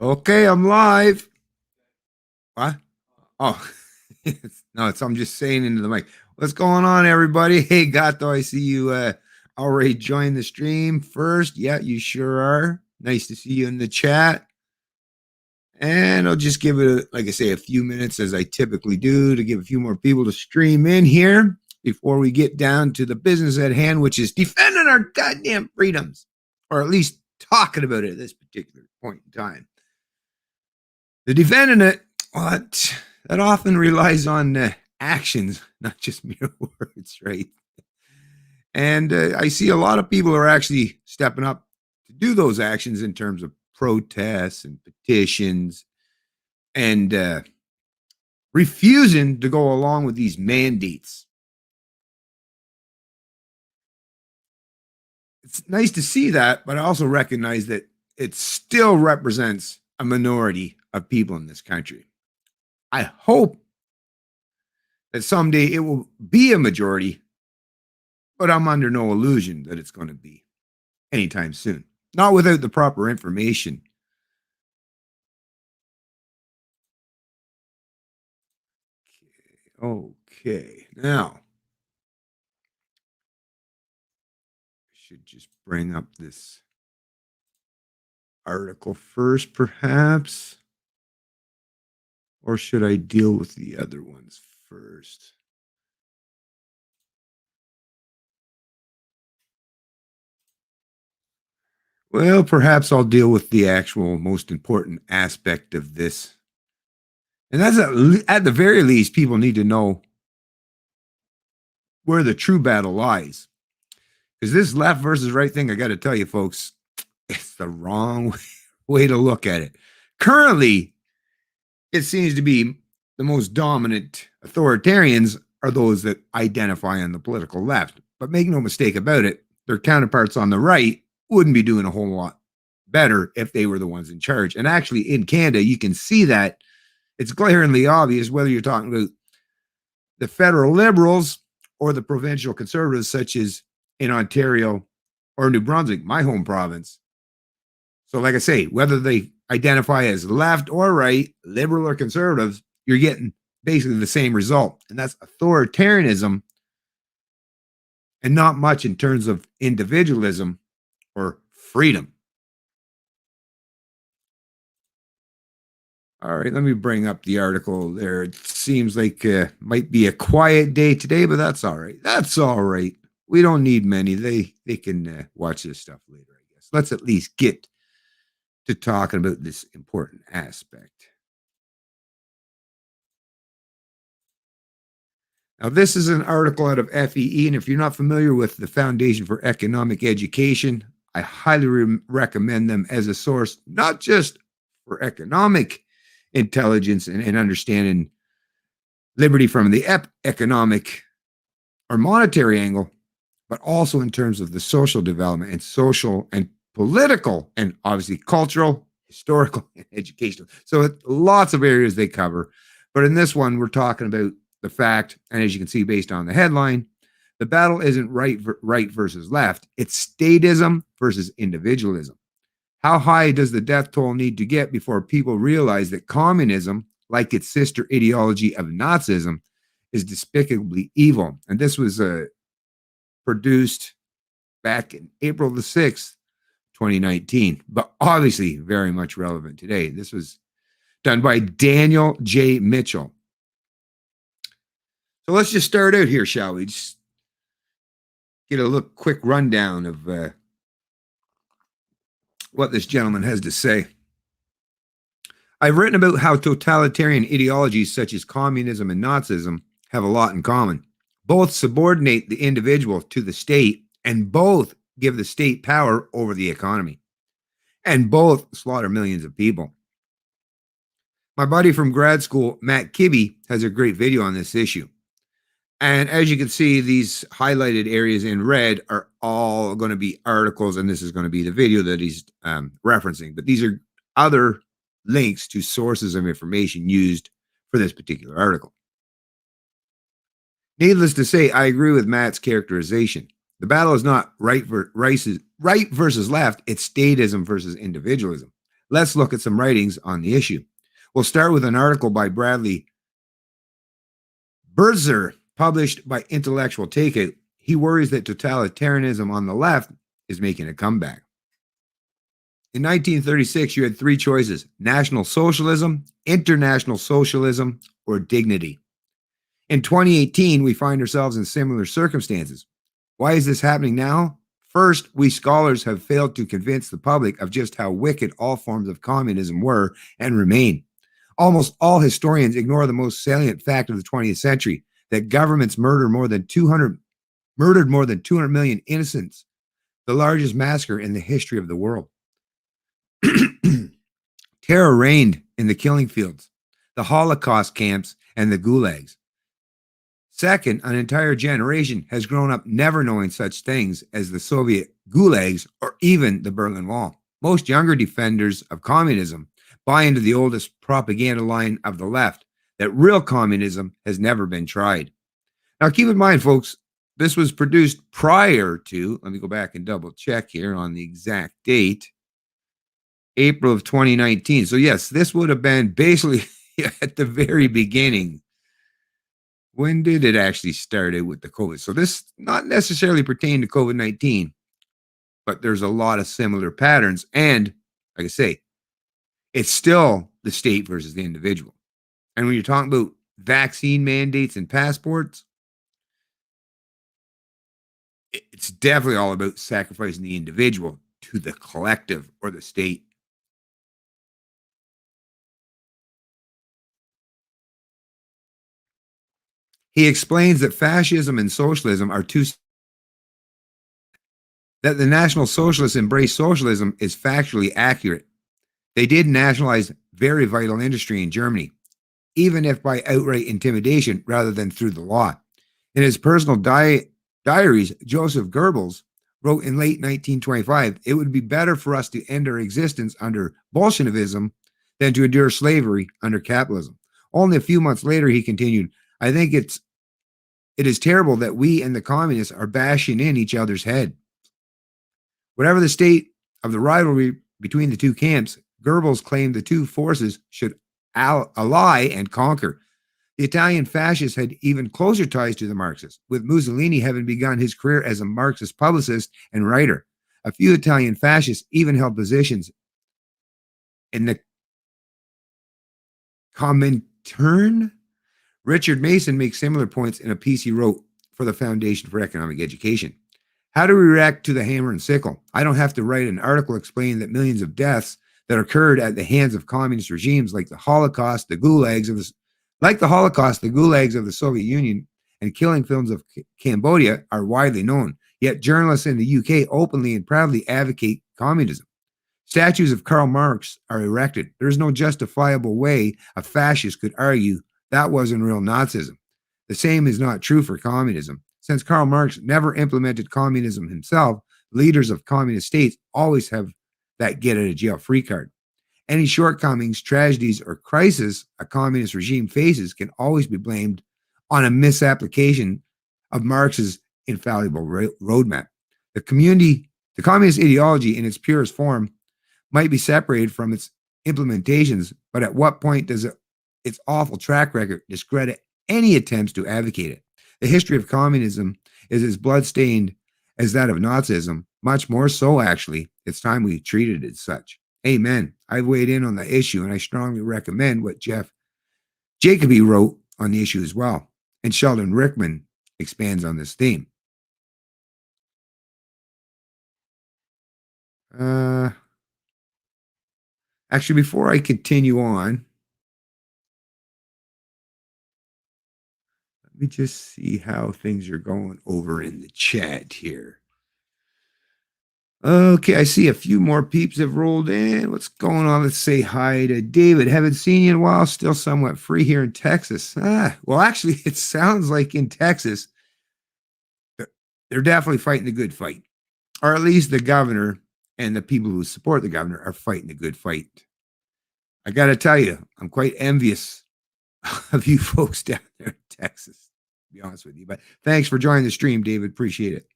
Okay, I'm live. What? Oh, no, I'm just saying into the mic. What's going on, everybody? Hey, Gato, I see you already joined the stream first. Yeah, you sure are. Nice to see you in the chat. And I'll just give it, like I say, a few minutes as I typically do to give a few more people to stream in here before we get down to the business at hand, which is defending our goddamn freedoms, or at least talking about it at this particular point in time. The defending it, what that often relies on actions, not just mere words, right? And I see a lot of people are actually stepping up to do those actions in terms of protests and petitions and refusing to go along with these mandates. It's nice to see that, but I also recognize that it still represents a minority of people in this country. I hope that someday it will be a majority, but I'm under no illusion that it's going to be anytime soon. Not without the proper information. Okay. Now, I should just bring up this article first, perhaps. Or should I deal with the other ones first? Well, perhaps I'll deal with the actual most important aspect of this. And that's at the very least, people need to know where the true battle lies. Because this left versus right thing, I got to tell you, folks, it's the wrong way to look at it. Currently, it seems to be the most dominant authoritarians are those that identify on the political left. But make no mistake about it, their counterparts on the right wouldn't be doing a whole lot better if they were the ones in charge. And actually, in Canada, you can see that it's glaringly obvious whether you're talking about the federal liberals or the provincial conservatives, such as in Ontario or New Brunswick, my home province. So, like I say, whether they identify as left or right, liberal or conservatives, you're getting basically the same result. And that's authoritarianism and not much in terms of individualism or freedom. All right, let me bring up the article there. It seems like might be a quiet day today, but that's all right. That's all right. We don't need many. They can watch this stuff later, I guess. Let's at least get to talking about this important aspect. Now, this is an article out of FEE, and if you're not familiar with the Foundation for Economic Education, I highly recommend them as a source, not just for economic intelligence and understanding liberty from the economic or monetary angle, but also in terms of the social development and social and political and obviously cultural, historical, and educational. So lots of areas they cover. But in this one, we're talking about the fact, and as you can see based on the headline, the battle isn't right versus left. It's statism versus individualism. How high does the death toll need to get before people realize that communism, like its sister ideology of Nazism, is despicably evil? And this was produced back in April the 6th, 2019, but obviously very much relevant today. This was done by Daniel J. Mitchell. So let's just start out here, shall we? Just get a look, quick rundown of what this gentleman has to say. I've written about how totalitarian ideologies such as communism and Nazism have a lot in common. Both subordinate the individual to the state, and both give the state power over the economy, and both slaughter millions of people. My buddy from grad school, Matt Kibbe, has a great video on this issue. And as you can see, these highlighted areas in red are all going to be articles, and this is going to be the video that he's referencing. But these are other links to sources of information used for this particular article. Needless to say, I agree with Matt's characterization. The battle is not right versus left, it's statism versus individualism. let's look at some writings on the issue. We'll start with an article by Bradley Birzer, published by Intellectual Takeout. He worries that totalitarianism on the left is making a comeback. In 1936, you had three choices: National Socialism, International Socialism, or dignity. In 2018, we find ourselves in similar circumstances. Why is this happening now? First, we scholars have failed to convince the public of just how wicked all forms of communism were and remain. Almost all historians ignore the most salient fact of the 20th century, that governments murdered more than 200 million innocents, the largest massacre in the history of the world. Terror reigned in the killing fields, the Holocaust camps, and the gulags. Second, an entire generation has grown up never knowing such things as the Soviet gulags or even the Berlin Wall. Most younger defenders of communism buy into the oldest propaganda line of the left, that real communism has never been tried. Now, keep in mind, folks, this was produced prior to, let me go back and double check here on the exact date, April of 2019. So, yes, this would have been basically at the very beginning. When did it actually start with the COVID? So this not necessarily pertain to COVID-19, but there's a lot of similar patterns. And like I say, it's still the state versus the individual. And when you're talking about vaccine mandates and passports, it's definitely all about sacrificing the individual to the collective or the state. He explains that fascism and socialism are that the National Socialists embrace socialism is factually accurate. They did nationalize very vital industry in Germany, even if by outright intimidation rather than through the law. In his personal diaries, Joseph Goebbels wrote in late 1925, "It would be better for us to end our existence under Bolshevism than to endure slavery under capitalism." Only a few months later, he continued, "I think it is terrible that we and the communists are bashing in each other's head." Whatever the state of the rivalry between the two camps, Goebbels claimed the two forces should ally and conquer. The Italian fascists had even closer ties to the Marxists, with Mussolini having begun his career as a Marxist publicist and writer. A few Italian fascists even held positions in the Comintern. Richard Mason makes similar points in a piece he wrote for the Foundation for Economic Education. How do we react to the hammer and sickle? I don't have to write an article explaining that millions of deaths that occurred at the hands of communist regimes like the Holocaust, the gulags of the Soviet Union, and killing films of Cambodia are widely known. Yet journalists in the UK openly and proudly advocate communism. Statues of Karl Marx are erected. There is no justifiable way a fascist could argue that wasn't real Nazism. The same is not true for communism. Since Karl Marx never implemented communism himself, leaders of communist states always have that get out of jail free card. Any shortcomings, tragedies, or crisis a communist regime faces can always be blamed on a misapplication of Marx's infallible roadmap. The communist ideology in its purest form might be separated from its implementations, but at what point does its awful track record discredit any attempts to advocate it? The history of communism is as bloodstained as that of Nazism, much more so, actually. It's time we treated it as such. Amen. I've weighed in on the issue, and I strongly recommend what Jeff Jacoby wrote on the issue as well. And Sheldon Rickman expands on this theme. Actually, before I continue on, let me just see how things are going over in the chat here. Okay, I see a few more peeps have rolled in. What's going on? Let's say hi to David. Haven't seen you in a while. Still somewhat free here in Texas. Well, actually, it sounds like in Texas, they're definitely fighting the good fight. Or at least the governor and the people who support the governor are fighting the good fight. I got to tell you, I'm quite envious of you folks down there in Texas, to be honest with you. But thanks for joining the stream, David. Appreciate it.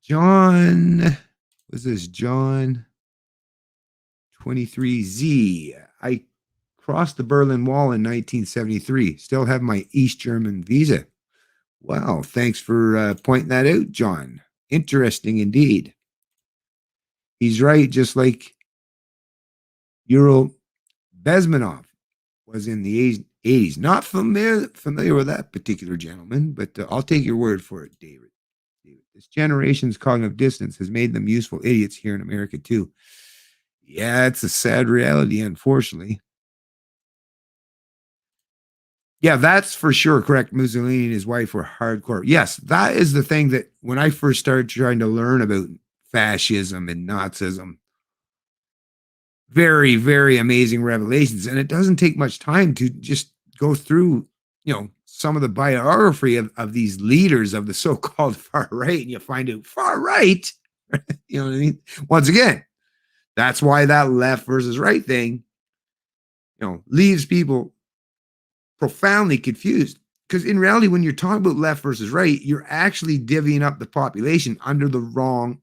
John, was this John? 23Z. I crossed the Berlin Wall in 1973. Still have my East German visa. Wow, thanks for pointing that out, John. Interesting indeed. He's right, just like Ural Bezmenov was in the 80s. Not familiar with that particular gentleman, but I'll take your word for it, David. This generation's cognitive distance has made them useful idiots here in America, too. Yeah, it's a sad reality, unfortunately. Yeah, that's for sure correct. Mussolini and his wife were hardcore. Yes, that is the thing that when I first started trying to learn about fascism and Nazism, very, very amazing revelations. And it doesn't take much time to just go through, some of the biography of these leaders of the so-called far right, and you find out far right, you know what I mean? Once again, that's why that left versus right thing, leaves people profoundly confused. Because in reality, when you're talking about left versus right, you're actually divvying up the population under the wrong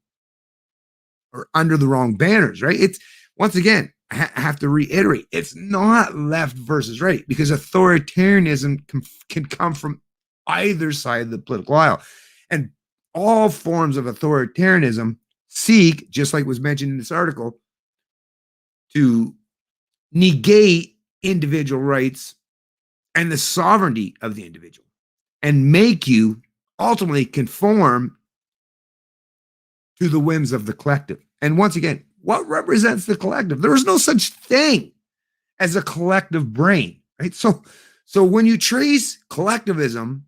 banners, right? It's once again, I have to reiterate, it's not left versus right because authoritarianism can come from either side of the political aisle. And all forms of authoritarianism seek, just like was mentioned in this article, to negate individual rights and the sovereignty of the individual and make you ultimately conform to the whims of the collective. And once again, what represents the collective? There is no such thing as a collective brain, right? So when you trace collectivism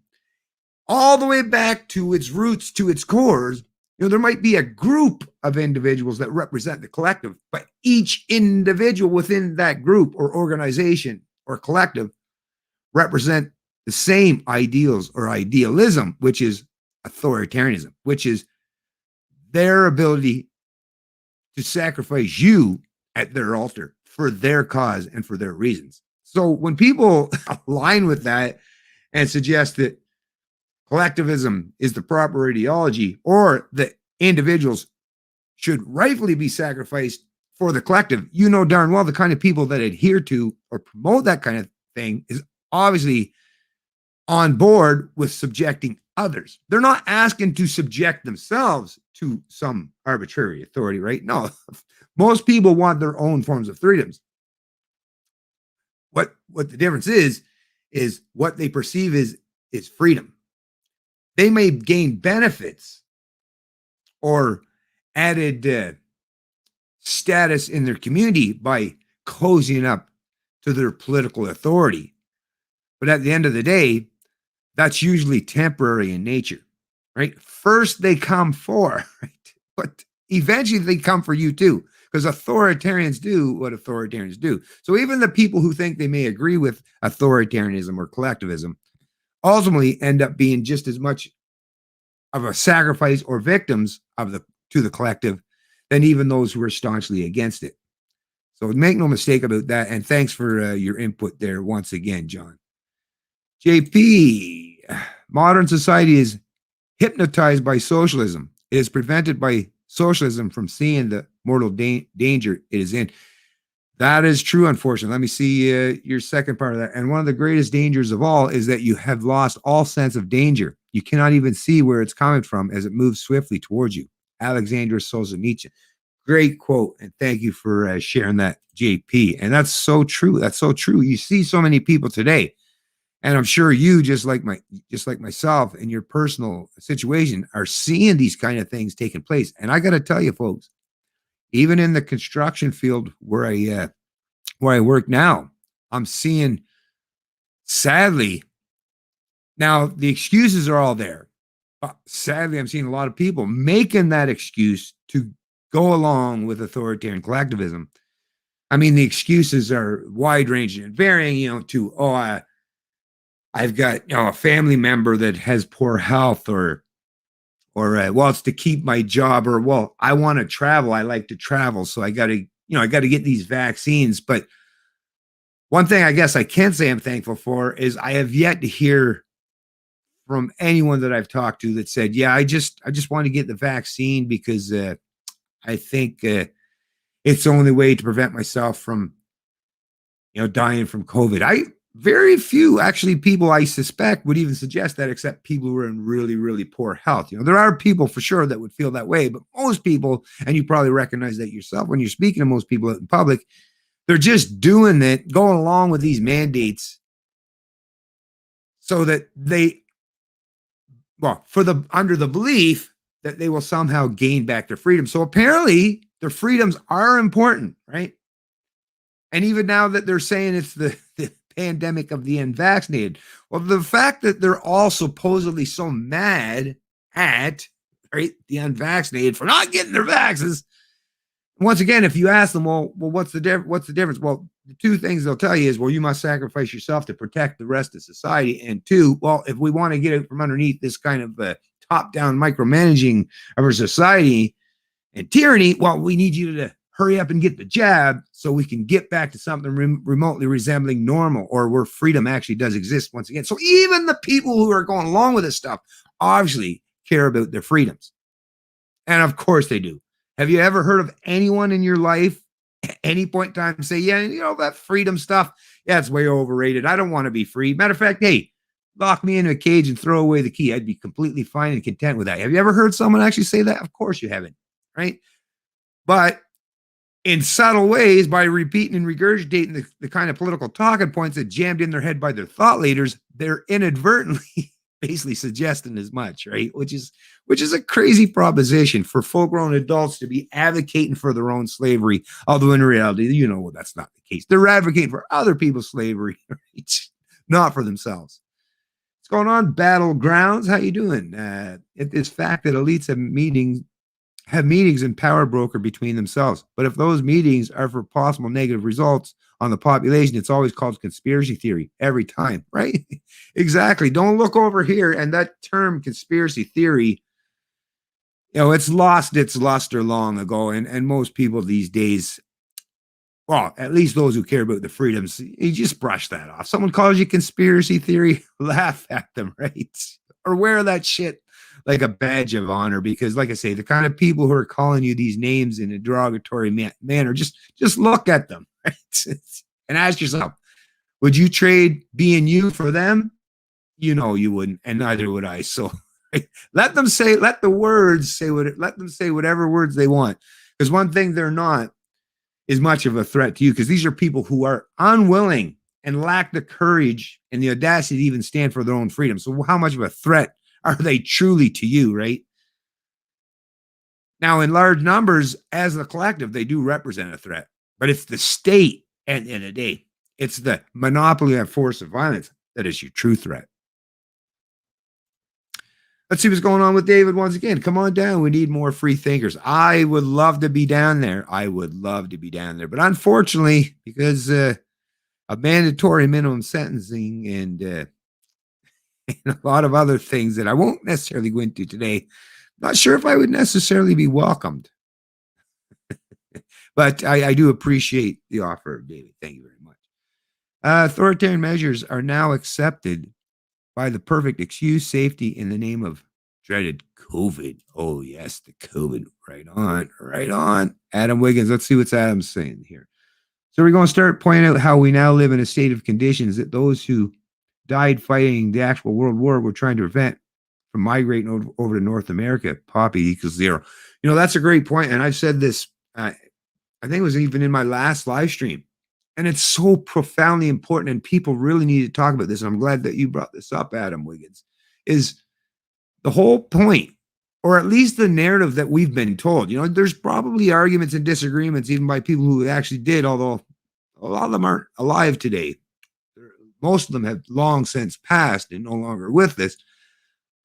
all the way back to its roots, to its cores, there might be a group of individuals that represent the collective, but each individual within that group or organization or collective represent the same ideals or idealism, which is authoritarianism, which is their ability to sacrifice you at their altar for their cause and for their reasons. So when people align with that and suggest that collectivism is the proper ideology or that individuals should rightfully be sacrificed for the collective, you know darn well the kind of people that adhere to or promote that kind of thing is obviously on board with subjecting others. They're not asking to subject themselves to some arbitrary authority, right? No, most people want their own forms of freedoms. What the difference is what they perceive is freedom. They may gain benefits or added status in their community by cozying up to their political authority. But at the end of the day, that's usually temporary in nature, right? First they come for, right? But eventually they come for you too, because authoritarians do what authoritarians do. So even the people who think they may agree with authoritarianism or collectivism ultimately end up being just as much of a sacrifice or victims to the collective than even those who are staunchly against it. So make no mistake about that. And thanks for your input there once again, John. JP, modern society is hypnotized by socialism. It is prevented by socialism from seeing the mortal danger it is in. That is true, unfortunately. Let me see your second part of that. And one of the greatest dangers of all is that you have lost all sense of danger. You cannot even see where it's coming from as it moves swiftly towards you. Alexander Solzhenitsyn. Great quote. And thank you for sharing that, JP. And that's so true. That's so true. You see so many people today. And I'm sure you, just like myself, in your personal situation, are seeing these kind of things taking place. And I got to tell you, folks, even in the construction field where I work now, I'm seeing, sadly, now the excuses are all there. Sadly, I'm seeing a lot of people making that excuse to go along with authoritarian collectivism. I mean, the excuses are wide ranging and varying, to, I've got, a family member that has poor health or well, it's to keep my job, or, well, I want to travel. I like to travel. So I got to get these vaccines. But one thing I guess I can say I'm thankful for is I have yet to hear from anyone that I've talked to that said, yeah, I just want to get the vaccine because I think it's the only way to prevent myself from, dying from COVID. Very few actually people I suspect would even suggest that, except people who are in really, really poor health. There are people for sure that would feel that way, but most people, and you probably recognize that yourself when you're speaking to most people in public, they're just doing it, going along with these mandates so that under the belief that they will somehow gain back their freedom. So apparently their freedoms are important, right? And even now that they're saying it's the pandemic of the unvaccinated, well, the fact that they're all supposedly so mad at, right, the unvaccinated for not getting their vaccines. Once again, if you ask them, well, what's the difference? Well, the two things they'll tell you is, well, you must sacrifice yourself to protect the rest of society. And two, well, if we want to get it from underneath this kind of top-down micromanaging of our society and tyranny, well, we need you to hurry up and get the jab so we can get back to something remotely resembling normal, or where freedom actually does exist once again. So even the people who are going along with this stuff obviously care about their freedoms. And of course they do. Have you ever heard of anyone in your life at any point in time say, yeah, that freedom stuff, yeah, it's way overrated. I don't want to be free. Matter of fact, hey, lock me in a cage and throw away the key. I'd be completely fine and content with that. Have you ever heard someone actually say that? Of course you haven't, right? But in subtle ways, by repeating and regurgitating the kind of political talking points that jammed in their head by their thought leaders, they're inadvertently basically suggesting as much, right? Which is a crazy proposition for full-grown adults to be advocating for their own slavery, although in reality, that's not the case. They're advocating for other people's slavery, right? Not for themselves. What's going on, Battlegrounds? How you doing? It's fact that elites have meetings and power broker between themselves. But if those meetings are for possible negative results on the population, it's always called conspiracy theory every time, right? Exactly. Don't look over here. And that term conspiracy theory, it's lost its luster long ago. And most people these days, well, at least those who care about the freedoms, you just brush that off. Someone calls you conspiracy theory, laugh at them, right? Or wear that shit like a badge of honor, because like I say, the kind of people who are calling you these names in a derogatory manner, just look at them, right? And ask yourself, would you trade being you for them? You wouldn't, and neither would I. So let them say whatever words they want. Because one thing they're not is much of a threat to you, because these are people who are unwilling and lack the courage and the audacity to even stand for their own freedom. So how much of a threat are they truly to you, right? Now, in large numbers, as a collective, they do represent a threat. But it's the state, at the end of the day, it's the monopoly of force of violence that is your true threat. Let's see what's going on with David once again. Come on down. We need more free thinkers. I would love to be down there. But unfortunately, because of mandatory minimum sentencing and a lot of other things that I won't necessarily go into today, not sure if I would necessarily be welcomed. But I do appreciate the offer, David. Thank you very much. Authoritarian measures are now accepted by the perfect excuse, safety in the name of dreaded COVID. Oh, yes, the COVID. Right on. Adam Wiggins. Let's see what Adam's saying here. So we're going to start pointing out how we now live in a state of conditions that those who died fighting the actual World War were trying to prevent from migrating over to North America. Poppy equals zero. That's a great point. And I've said this, I think it was even in my last live stream. And it's so profoundly important, and people really need to talk about this. And I'm glad that you brought this up, Adam Wiggins, is the whole point, or at least the narrative that we've been told. There's probably arguments and disagreements even by people who actually did, although a lot of them aren't alive today. Most of them have long since passed and no longer with us.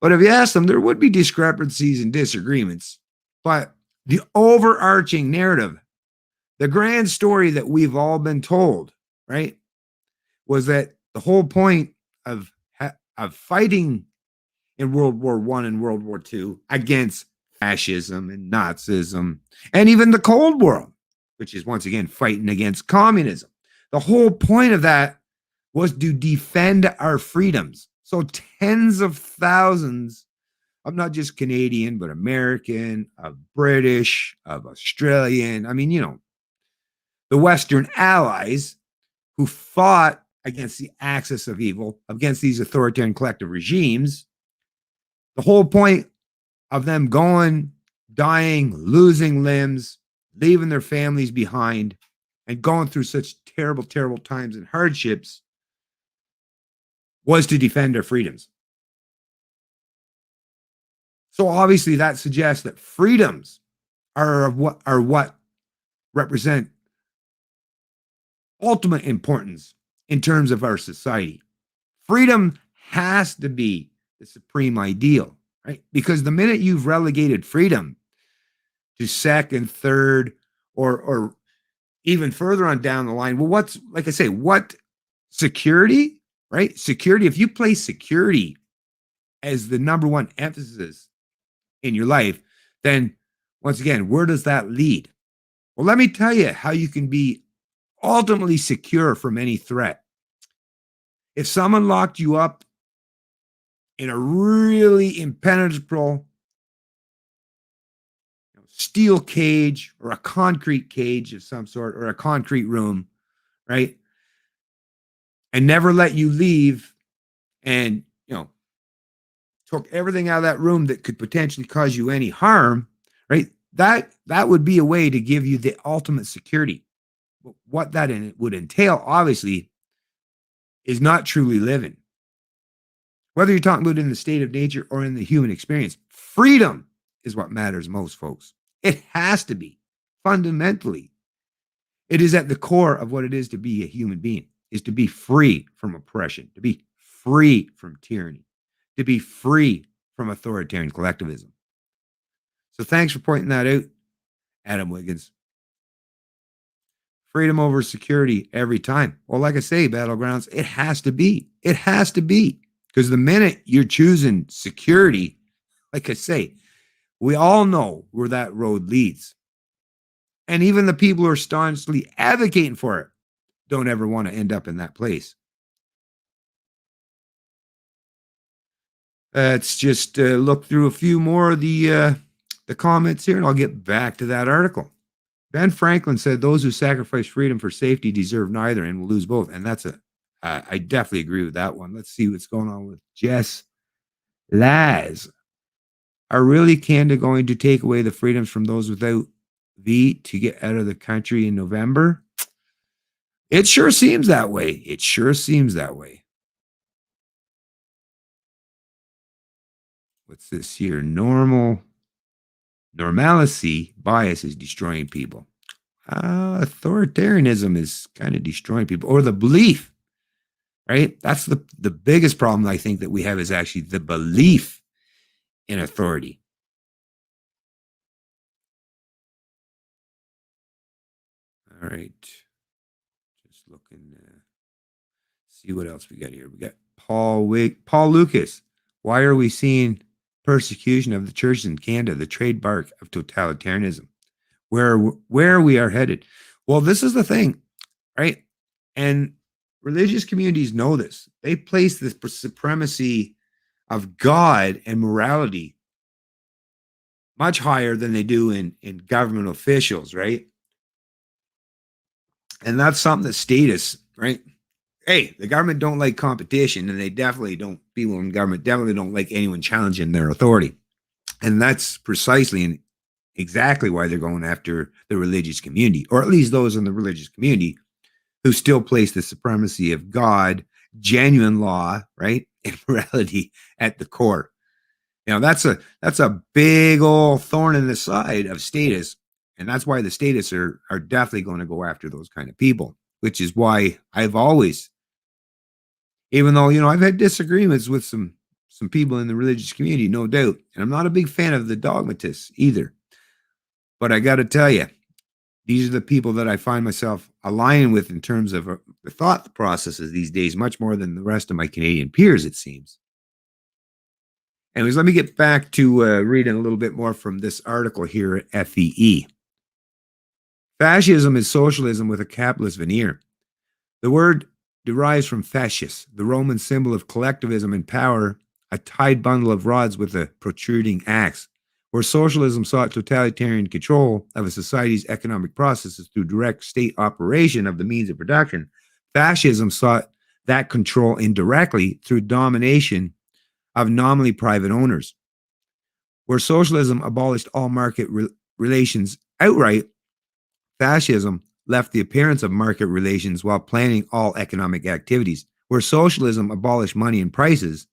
But if you ask them, there would be discrepancies and disagreements. But the overarching narrative, the grand story that we've all been told, right, was that the whole point of fighting in World War I and World War II against fascism and Nazism and even the Cold War, which is once again fighting against communism. The whole point of that was to defend our freedoms. So tens of thousands of not just Canadian, but American, of British, of Australian, the Western allies who fought against the axis of evil, against these authoritarian collective regimes. The whole point of them going, dying, losing limbs, leaving their families behind, and going through such terrible, terrible times and hardships was to defend their freedoms. So obviously that suggests that freedoms are what represent ultimate importance in terms of our society. Freedom has to be the supreme ideal, right? Because the minute you've relegated freedom to second, third, or even further on down the line, well, what's, like I say, what security, right? Security, if you place security as the number one emphasis in your life, then once again, where does that lead? Well, let me tell you how you can be ultimately secure from any threat. If someone locked you up in a really impenetrable steel cage or a concrete cage of some sort, or a concrete room, right, and never let you leave, and took everything out of that room that could potentially cause you any harm, right, that would be a way to give you the ultimate security. What that would entail, obviously, is not truly living. Whether you're talking about in the state of nature or in the human experience, freedom is what matters most, folks. It has to be. Fundamentally, it is at the core of what it is to be a human being, is to be free from oppression, to be free from tyranny, to be free from authoritarian collectivism. So thanks for pointing that out, Adam Wiggins. Freedom over security every time. Well, like I say, Battlegrounds, it has to be. It has to be. Because the minute you're choosing security, like I say, we all know where that road leads. And even the people who are staunchly advocating for it don't ever want to end up in that place. Let's just look through a few more of the comments here, and I'll get back to that article. Ben Franklin said, "Those who sacrifice freedom for safety deserve neither and will lose both." And that's I definitely agree with that one. Let's see what's going on with Jess Laz. Are really Canada going to take away the freedoms from those without V to get out of the country in November? It sure seems that way. It sure seems that way. What's this here? Normalcy bias is destroying people. Authoritarianism is kind of destroying people, or the belief, right? That's the biggest problem I think that we have, is actually the belief in authority. All right. Just looking see what else we got here. We got Paul Lucas. Why are we seeing persecution of the churches in Canada, the trademark of totalitarianism? Where we are headed? Well, this is the thing, right? And religious communities know this. They place the supremacy of God and morality much higher than they do in government officials, right? And that's something that statists, right? Hey, the government don't like competition, and they definitely don't, people in government definitely don't like anyone challenging their authority. And that's precisely and exactly why they're going after the religious community, or at least those in the religious community who still place the supremacy of God, genuine law, right, and morality at the core. That's a big old thorn in the side of statists, and that's why the statists are definitely going to go after those kind of people, which is why I've always, even though I've had disagreements with some people in the religious community, no doubt, and I'm not a big fan of the dogmatists either, but I got to tell you, these are the people that I find myself aligning with in terms of the thought processes these days, much more than the rest of my Canadian peers, it seems. Anyways, let me get back to reading a little bit more from this article here at FEE. Fascism is socialism with a capitalist veneer. The word derives from fascis, the Roman symbol of collectivism and power, a tied bundle of rods with a protruding axe, Where socialism sought totalitarian control of a society's economic processes through direct state operation of the means of production, fascism sought that control indirectly through domination of nominally private owners. Where socialism abolished all market relations outright, fascism left the appearance of market relations while planning all economic activities. Where socialism abolished money and prices,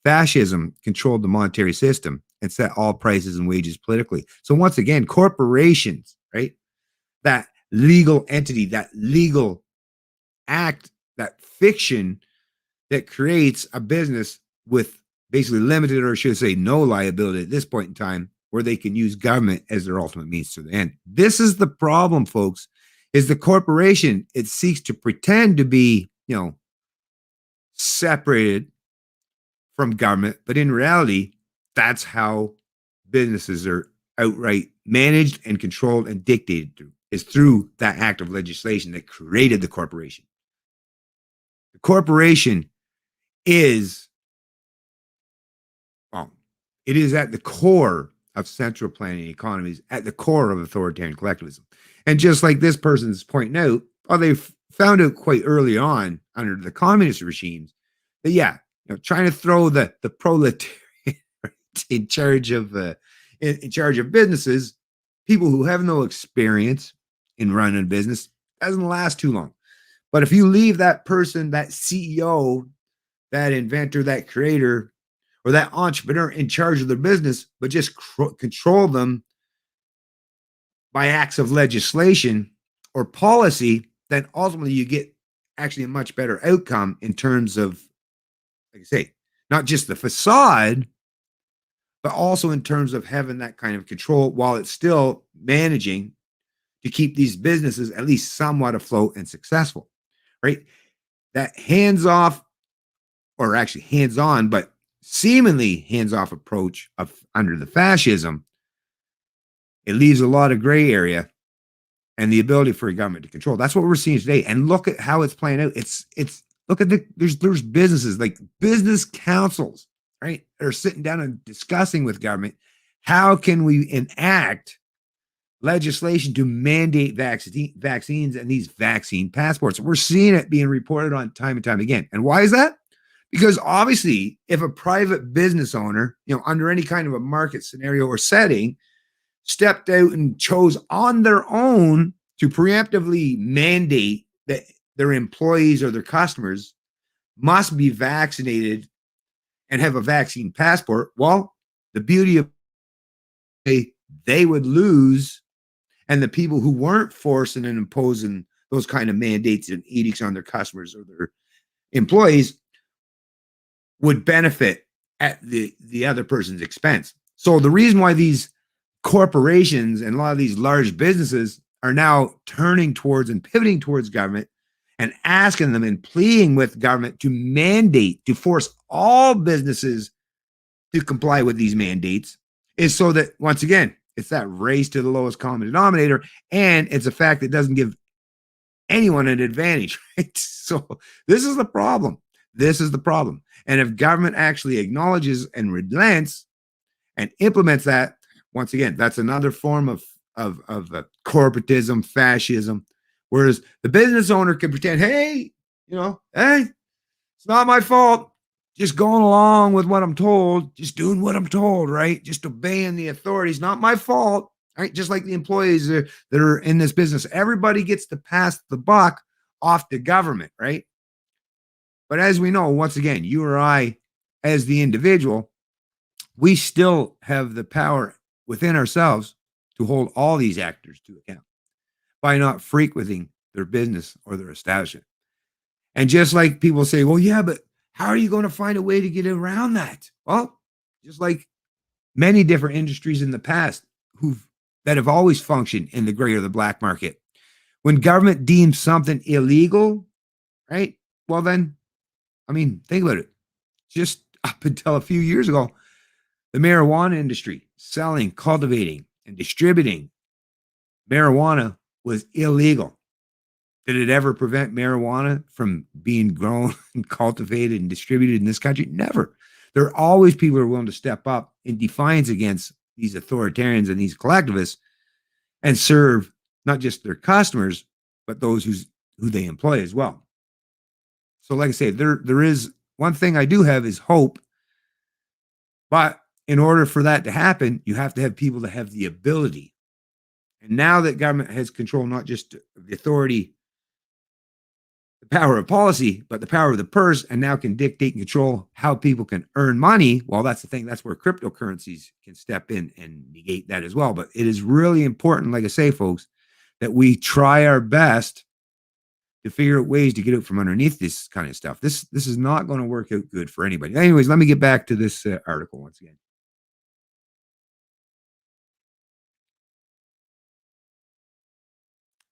fascism controlled the monetary system and set all prices and wages politically. So once again, corporations, right? That legal entity, that legal act, that fiction that creates a business with basically limited, or I should say no liability at this point in time, where they can use government as their ultimate means to the end. This is the problem, folks, is the corporation, it seeks to pretend to be, separated from government, but in reality, that's how businesses are outright managed and controlled and dictated through, is through that act of legislation that created the corporation. The corporation is, it is at the core of central planning economies, at the core of authoritarian collectivism. And just like this person's pointing out, they found out quite early on under the communist regimes that, trying to throw the proletariat in charge of businesses, people who have no experience in running a business, doesn't last too long. But if you leave that person, that CEO, that inventor, that creator, or that entrepreneur in charge of their business, but just control them by acts of legislation or policy, then ultimately you get actually a much better outcome in terms of, like I say, not just the facade, but also in terms of having that kind of control while it's still managing to keep these businesses at least somewhat afloat and successful, right? That hands-off, or actually hands-on, but seemingly hands-off approach of under the fascism, it leaves a lot of gray area and the ability for a government to control. That's what we're seeing today. And look at how it's playing out. It's look at there's businesses like business councils, right? That are sitting down and discussing with government, how can we enact legislation to mandate vaccines and these vaccine passports? We're seeing it being reported on time and time again. And why is that? Because obviously, if a private business owner, under any kind of a market scenario or setting, stepped out and chose on their own to preemptively mandate that their employees or their customers must be vaccinated and have a vaccine passport, well, the beauty of they would lose, and the people who weren't forcing and imposing those kind of mandates and edicts on their customers or their employees would benefit at the other person's expense. So the reason why these corporations and a lot of these large businesses are now turning towards and pivoting towards government and asking them and pleading with government to mandate, to force all businesses to comply with these mandates, is so that, once again, it's that race to the lowest common denominator, and it's a fact that doesn't give anyone an advantage, right? So this is the problem. This is the problem. And if government actually acknowledges and relents and implements that, once again, that's another form of corporatism, fascism. Whereas the business owner can pretend, hey, hey, it's not my fault. Just going along with what I'm told, just doing what I'm told, right? Just obeying the authorities, not my fault, right? Just like the employees that are in this business. Everybody gets to pass the buck off to government, right? But as we know, once again, you or I, as the individual, we still have the power within ourselves to hold all these actors to account by not frequenting their business or their establishment. And just like people say, well, yeah, but how are you going to find a way to get around that? Well, just like many different industries in the past that have always functioned in the gray or the black market. When government deems something illegal, right? Well, then, think about it. Just up until a few years ago, the marijuana industry, selling, cultivating, and distributing marijuana was illegal. Did it ever prevent marijuana from being grown and cultivated and distributed in this country? Never. There are always people who are willing to step up in defiance against these authoritarians and these collectivists and serve not just their customers, but those who they employ as well. So, like I say, there is one thing I do have is hope, but in order for that to happen, you have to have people that have the ability. And now that government has control, not just the authority, the power of policy, but the power of the purse, and now can dictate and control how people can earn money. Well, that's the thing. That's where cryptocurrencies can step in and negate that as well. But it is really important, like I say, folks, that we try our best to figure out ways to get out from underneath this kind of stuff. This is not going to work out good for anybody. Anyways, let me get back to this article once again.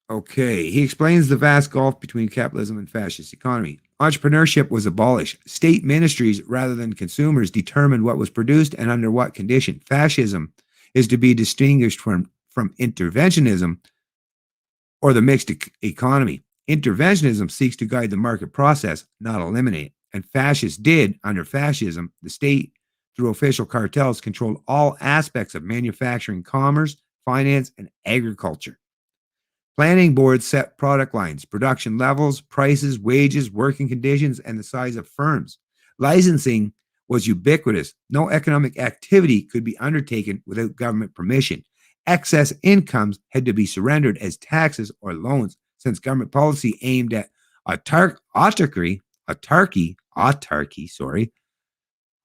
Okay, he explains the vast gulf between capitalism and fascist economy. Entrepreneurship was abolished. State ministries, rather than consumers, determined what was produced and under what condition. Fascism is to be distinguished from interventionism or the mixed economy. Interventionism seeks to guide the market process, not eliminate it. And fascists did, under fascism, the state, through official cartels, controlled all aspects of manufacturing, commerce, finance, and agriculture. Planning boards set product lines, production levels, prices, wages, working conditions, and the size of firms. Licensing was ubiquitous. No economic activity could be undertaken without government permission. Excess incomes had to be surrendered as taxes or loans, since government policy aimed at autarky,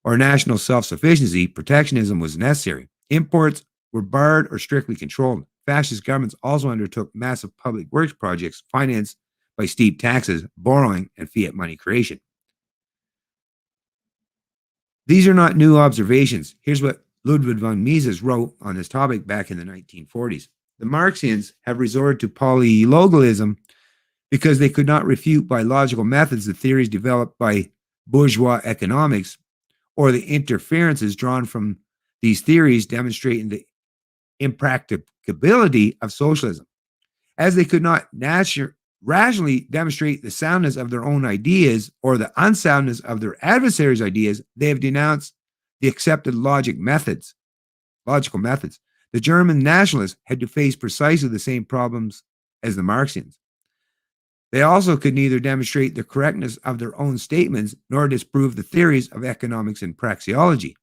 or national self-sufficiency. Protectionism was necessary. Imports were barred or strictly controlled. Fascist governments also undertook massive public works projects financed by steep taxes, borrowing, and fiat money creation. These are not new observations. Here's what Ludwig von Mises wrote on this topic back in the 1940s. The Marxians have resorted to polylogism because they could not refute by logical methods the theories developed by bourgeois economics or the inferences drawn from these theories demonstrating the impracticability of socialism. As they could not rationally demonstrate the soundness of their own ideas or the unsoundness of their adversaries' ideas, they have denounced the accepted logical methods. The German nationalists had to face precisely the same problems as the Marxians. They also could neither demonstrate the correctness of their own statements nor disprove the theories of economics and praxeology.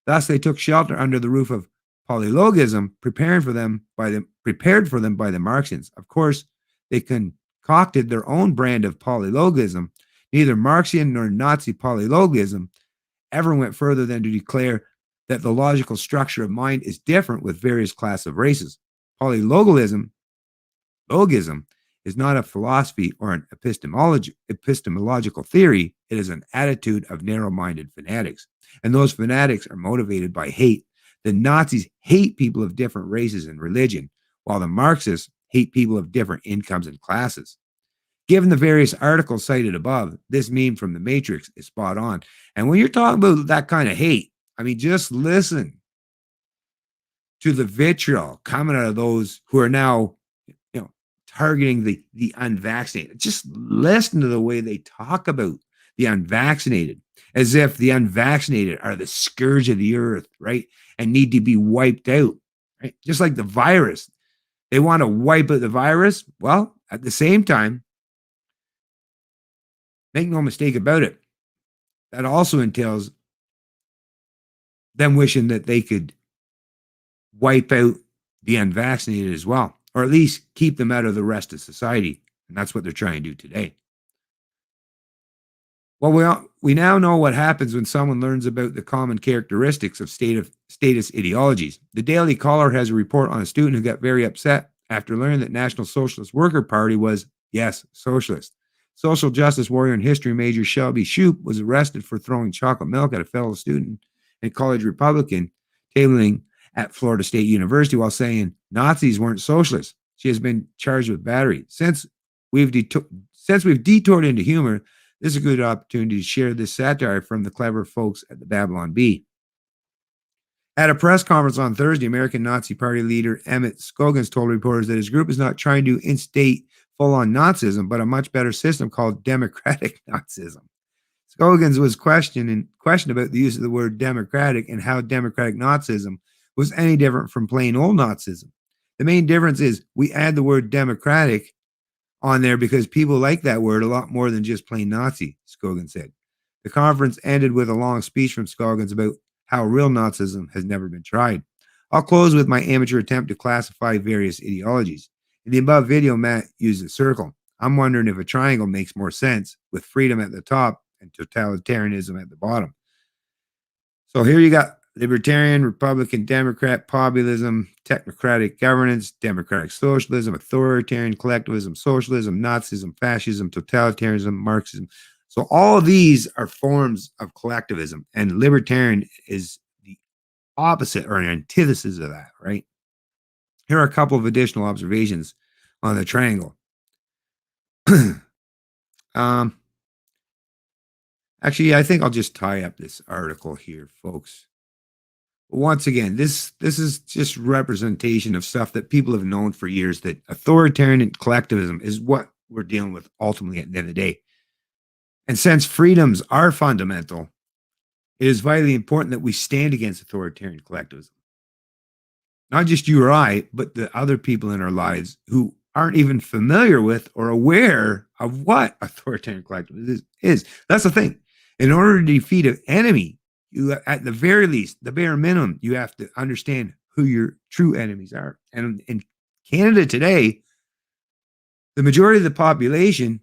Thus, they took shelter under the roof of polylogism, prepared for them by the Marxians. Of course, they concocted their own brand of polylogism. Neither Marxian nor Nazi polylogism ever went further than to declare that the logical structure of mind is different with various classes of races. Polylogism is not a philosophy or an epistemological theory. It is an attitude of narrow-minded fanatics. And those fanatics are motivated by hate. The Nazis hate people of different races and religion, while the Marxists hate people of different incomes and classes. Given the various articles cited above, this meme from the Matrix is spot on. And when you're talking about that kind of hate, I mean, just listen to the vitriol coming out of those who are now, targeting the unvaccinated. Just listen to the way they talk about the unvaccinated, as if the unvaccinated are the scourge of the earth, right? And need to be wiped out, right? Just like the virus. They want to wipe out the virus. Well, at the same time, make no mistake about it, that also entails them wishing that they could wipe out the unvaccinated as well, or at least keep them out of the rest of society. And that's what they're trying to do today. Well, we now know what happens when someone learns about the common characteristics of status ideologies. The Daily Caller has a report on a student who got very upset after learning that National Socialist Worker Party was, yes, socialist. Social justice warrior and history major Shelby Shoup was arrested for throwing chocolate milk at a fellow student and college Republican tabling at Florida State University while saying Nazis weren't socialists. She has been charged with battery. Since we've detoured into humor, this is a good opportunity to share this satire from the clever folks at the Babylon Bee. At a press conference on Thursday, American Nazi Party leader Emmett Skogans told reporters that his group is not trying to instate full-on Nazism, but a much better system called democratic Nazism. Skogans was questioned about the use of the word democratic and how democratic Nazism was any different from plain old Nazism. The main difference is we add the word democratic on there because people like that word a lot more than just plain Nazi, Scoggins said. The conference ended with a long speech from Scoggins about how real Nazism has never been tried. I'll close with my amateur attempt to classify various ideologies. In the above video, Matt used a circle. I'm wondering if a triangle makes more sense with freedom at the top and totalitarianism at the bottom. So here you got libertarian, Republican, Democrat, populism, technocratic governance, democratic socialism, authoritarian collectivism, socialism, Nazism, fascism, totalitarianism, Marxism. So all of these are forms of collectivism, and libertarian is the opposite or an antithesis of that, right? Here are a couple of additional observations on the triangle. Actually, I think I'll just tie up this article here, folks. Once again, this is just representation of stuff that people have known for years, that authoritarian and collectivism is what we're dealing with ultimately at the end of the day. And since freedoms are fundamental, it is vitally important that we stand against authoritarian collectivism. Not just you or I, but the other people in our lives who aren't even familiar with or aware of what authoritarian collectivism is. That's the thing. In order to defeat an enemy, you, at the very least, the bare minimum, you have to understand who your true enemies are. And in Canada today, the majority of the population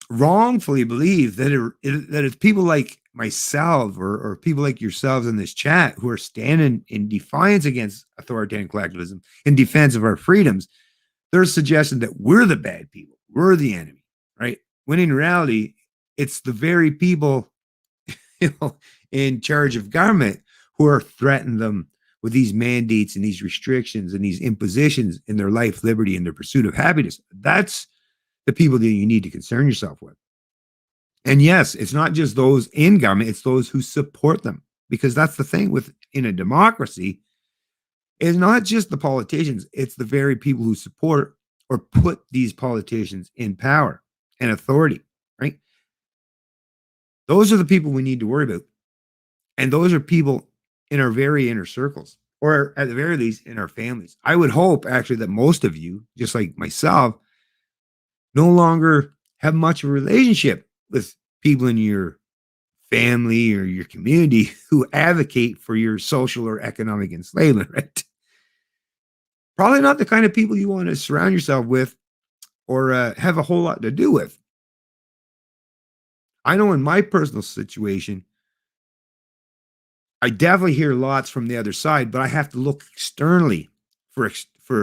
wrongfully believe that it's people like myself or people like yourselves in this chat who are standing in defiance against authoritarian collectivism, in defense of our freedoms. They're suggesting that we're the bad people, we're the enemy, right? When in reality, it's the very people, in charge of government who are threatening them with these mandates and these restrictions and these impositions in their life, liberty, and their pursuit of happiness. That's the people that you need to concern yourself with. And yes, it's not just those in government, it's those who support them. Because that's the thing with in a democracy, it's not just the politicians, it's the very people who support or put these politicians in power and authority, right? Those are the people we need to worry about. And those are people in our very inner circles, or at the very least in our families. I would hope actually that most of you, just like myself, no longer have much of a relationship with people in your family or your community who advocate for your social or economic enslavement, right? Probably not the kind of people you want to surround yourself with or have a whole lot to do with. I know in my personal situation, I definitely hear lots from the other side, but I have to look externally for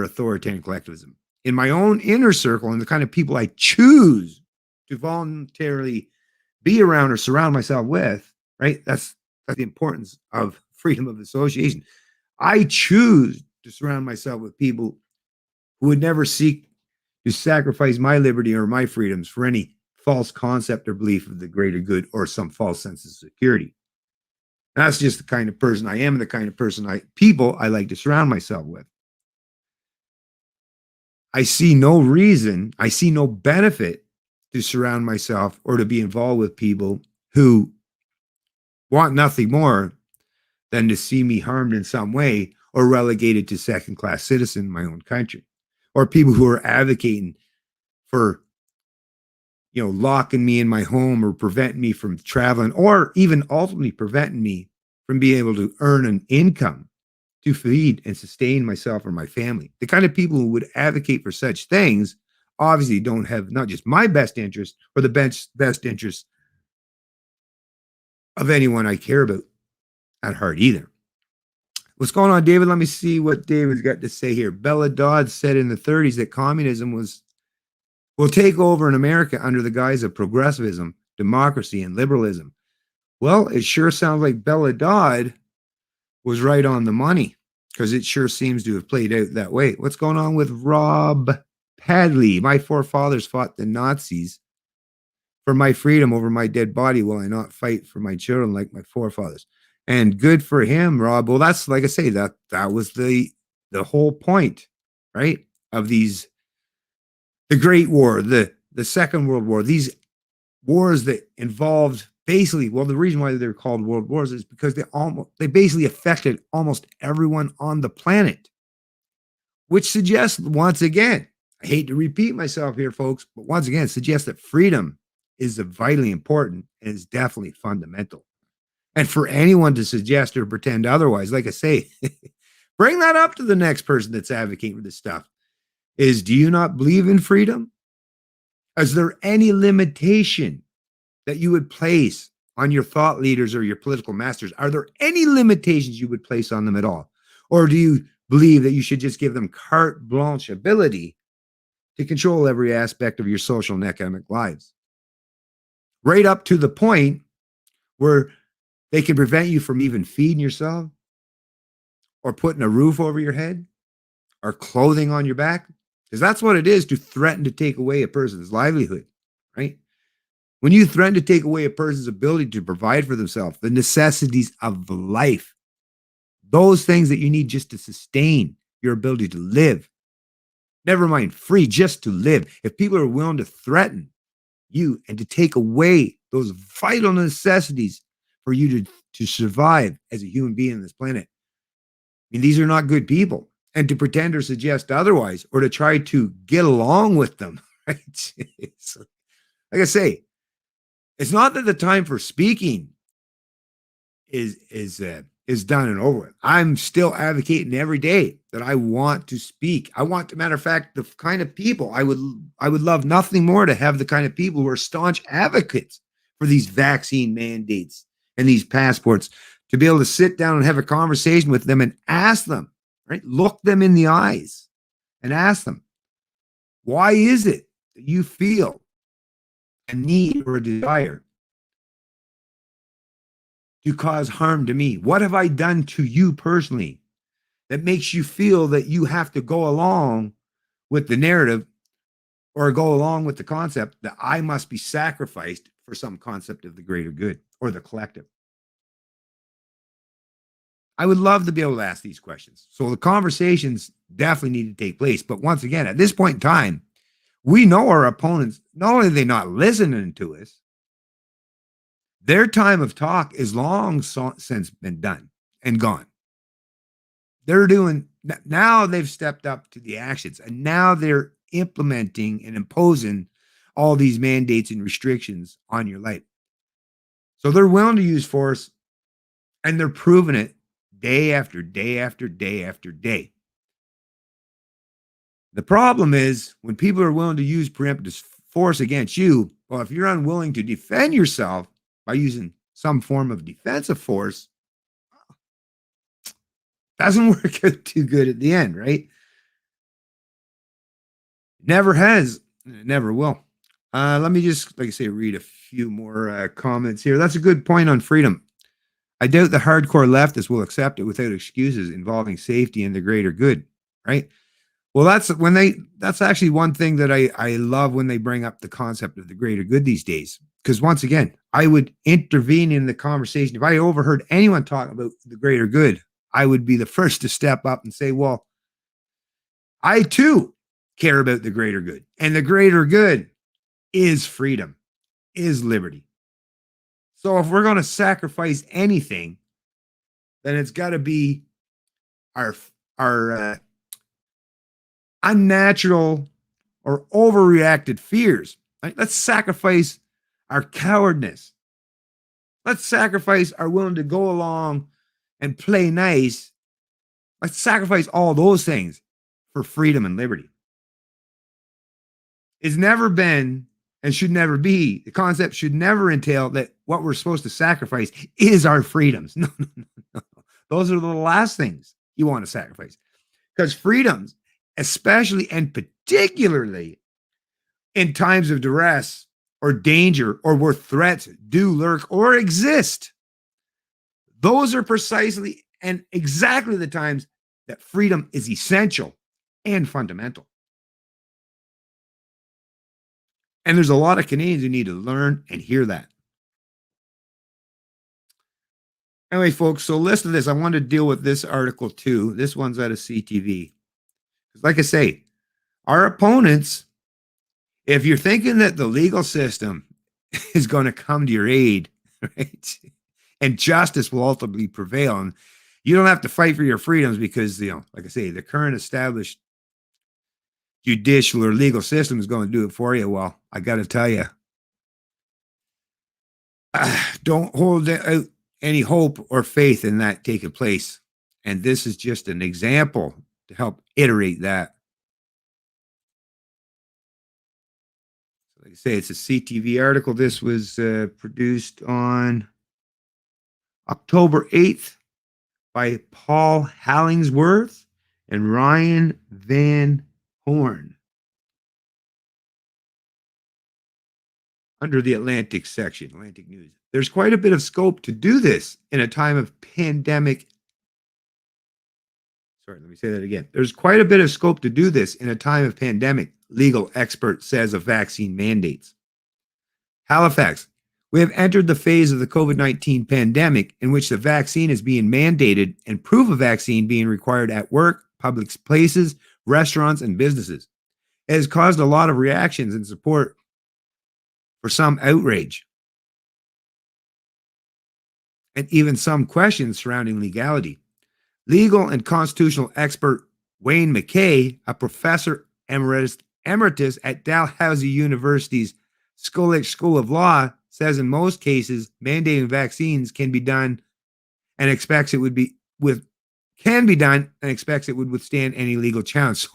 authoritarian collectivism. In my own inner circle and the kind of people I choose to voluntarily be around or surround myself with, right? That's the importance of freedom of association. I choose to surround myself with people who would never seek to sacrifice my liberty or my freedoms for any false concept or belief of the greater good or some false sense of security. That's just the kind of person I am and the kind of person people I like to surround myself with. I see no reason, I see no benefit to surround myself or to be involved with people who want nothing more than to see me harmed in some way or relegated to second-class citizen in my own country, or people who are advocating for, locking me in my home or preventing me from traveling, or even ultimately preventing me from being able to earn an income to feed and sustain myself or my family. The kind of people who would advocate for such things obviously don't have not just my best interest or the best interest of anyone I care about at heart either. What's going on, David? Let me see what David's got to say here. Bella Dodd said in the 30s that communism will take over in America under the guise of progressivism, democracy, and liberalism. Well, it sure sounds like Bella Dodd was right on the money, because it sure seems to have played out that way. What's going on with Rob Padley? My forefathers fought the Nazis for my freedom over my dead body. Will I not fight for my children like my forefathers? And good for him, Rob. Well, that's like I say, that was the whole point, right? Of the Great War, the Second World War, these wars that involved basically, well, the reason why they're called world wars is because they basically affected almost everyone on the planet, which suggests, once again, I hate to repeat myself here, folks, but once again, it suggests that freedom is vitally important and is definitely fundamental. And for anyone to suggest or pretend otherwise, like I say, bring that up to the next person that's advocating for this stuff. Do you not believe in freedom? Is there any limitation that you would place on your thought leaders or your political masters? Are there any limitations you would place on them at all? Or do you believe that you should just give them carte blanche ability to control every aspect of your social and economic lives? Right up to the point where they can prevent you from even feeding yourself or putting a roof over your head or clothing on your back. Because that's what it is to threaten to take away a person's livelihood, right? When you threaten to take away a person's ability to provide for themselves, the necessities of life, those things that you need just to sustain your ability to live, never mind free, just to live. If people are willing to threaten you and to take away those vital necessities for you to survive as a human being on this planet, I mean, these are not good people. And to pretend or suggest otherwise, or to try to get along with them, right? Like I say, it's not that the time for speaking is done and over with. I'm still advocating every day that I want to speak. I want, matter of fact, the kind of people I would love nothing more to have the kind of people who are staunch advocates for these vaccine mandates and these passports, to be able to sit down and have a conversation with them and ask them, right? Look them in the eyes and ask them, why is it that you feel a need or a desire to cause harm to me? What have I done to you personally that makes you feel that you have to go along with the narrative or go along with the concept that I must be sacrificed for some concept of the greater good or the collective? I would love to be able to ask these questions. So the conversations definitely need to take place. But once again, at this point in time, we know our opponents, not only are they not listening to us, their time of talk is long since been done and gone. They're doing, now they've stepped up to the actions, and now they're implementing and imposing all these mandates and restrictions on your life. So they're willing to use force, and they're proving it day after day after day after day. The problem is when people are willing to use preemptive force against you, well, if you're unwilling to defend yourself by using some form of defensive force, doesn't work out too good at the end, right? Never has, never will. Let me just, like I say, read a few more comments here. That's a good point on freedom. I doubt the hardcore leftists will accept it without excuses involving safety and the greater good, right? Well, that's actually one thing that I love when they bring up the concept of the greater good these days. Because once again, I would intervene in the conversation. If I overheard anyone talking about the greater good, I would be the first to step up and say, well, I too care about the greater good. And the greater good is freedom, is liberty. So if we're going to sacrifice anything, then it's got to be our unnatural or overreacted fears. Right? Let's sacrifice our cowardness. Let's sacrifice our willing to go along and play nice. Let's sacrifice all those things for freedom and liberty. It's never been and should never be, the concept should never entail that what we're supposed to sacrifice is our freedoms. No. Those are the last things you want to sacrifice. Because freedoms, especially and particularly in times of duress or danger or where threats do lurk or exist, those are precisely and exactly the times that freedom is essential and fundamental. And there's a lot of Canadians who need to learn and hear that. Anyway, folks, so listen to this. I wanted to deal with this article too. This one's out of CTV. Like I say, our opponents, if you're thinking that the legal system is going to come to your aid, right? And justice will ultimately prevail. And you don't have to fight for your freedoms because, like I say, the current established judicial or legal system is going to do it for you. Well, I got to tell you, don't hold out any hope or faith in that taking place. And this is just an example to help iterate that. Like I say, it's a CTV article. This was produced on October 8th by Paul Hallingsworth and Ryan Van Horn under the Atlantic section, Atlantic News. There's quite a bit of scope to do this in a time of pandemic. Sorry, let me say that again. There's quite a bit of scope to do this in a time of pandemic, legal expert says of vaccine mandates. Halifax, we have entered the phase of the COVID-19 pandemic in which the vaccine is being mandated and proof of vaccine being required at work, public places, restaurants, and businesses. It has caused a lot of reactions and support for some outrage and even some questions surrounding legality. Legal and constitutional expert Wayne McKay, a professor emeritus at Dalhousie University's Schulich School of Law, says in most cases mandating vaccines can be done and expects it would withstand any legal challenge.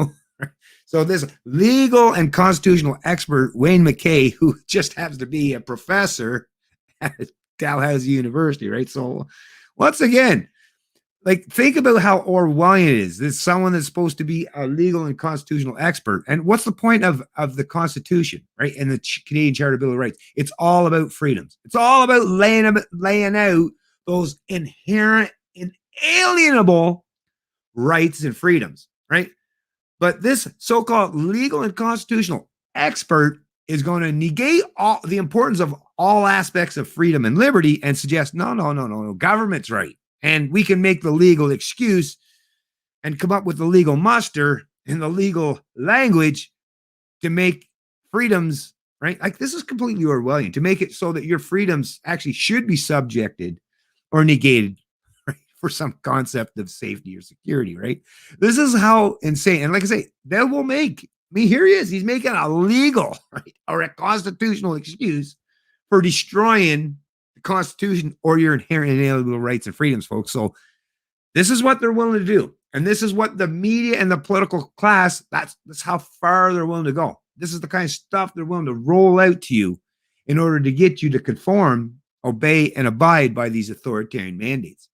So this legal and constitutional expert Wayne McKay, who just happens to be a professor at Dalhousie University, right? So once again, like, think about how Orwellian it is. There's someone that's supposed to be a legal and constitutional expert. And what's the point of the Constitution, right? And the Canadian Charter Bill of Rights? It's all about freedoms. It's all about laying out those inherent, inalienable rights and freedoms, right? But this so-called legal and constitutional expert is going to negate all the importance of all aspects of freedom and liberty and suggest, no, government's right. And we can make the legal excuse and come up with the legal muster and the legal language to make freedoms, right? Like, this is completely Orwellian, to make it so that your freedoms actually should be subjected or negated, right, for some concept of safety or security, right? This is how insane. And like I say, that will make me, here he is. He's making a legal, right, or a constitutional excuse for destroying the Constitution or your inherent inalienable rights and freedoms, folks. So this is what they're willing to do. And this is what the media and the political class, that's how far they're willing to go. This is the kind of stuff they're willing to roll out to you in order to get you to conform, obey, and abide by these authoritarian mandates.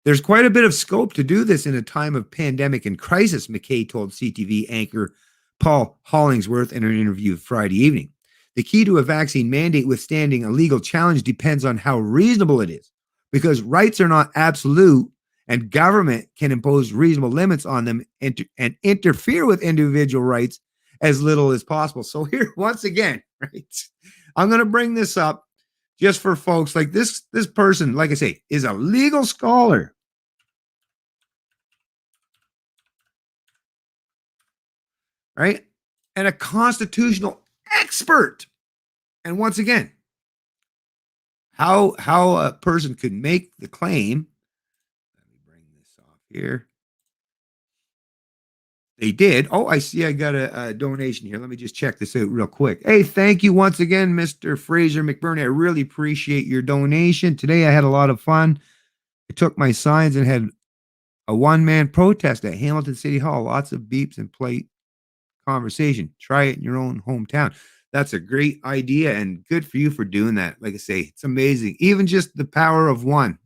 There's quite a bit of scope to do this in a time of pandemic and crisis, McKay told CTV anchor Paul Hollingsworth in an interview Friday evening. The key to a vaccine mandate withstanding a legal challenge depends on how reasonable it is, because rights are not absolute and government can impose reasonable limits on them and interfere with individual rights as little as possible. So here, once again, right, I'm going to bring this up just for folks like this person, like I say, is a legal scholar. Right? And a constitutional expert. And once again, how a person could make the claim. Let me bring this off here. They did. Oh, I see. I got a donation here. Let me just check this out real quick. Hey, thank you once again, Mr. Fraser McBurney. I really appreciate your donation. Today I had a lot of fun. I took my signs and had a one-man protest at Hamilton City Hall. Lots of beeps and plate conversation. Try it in your own hometown. That's a great idea, and good for you for doing that. Like I say, it's amazing. Even just the power of one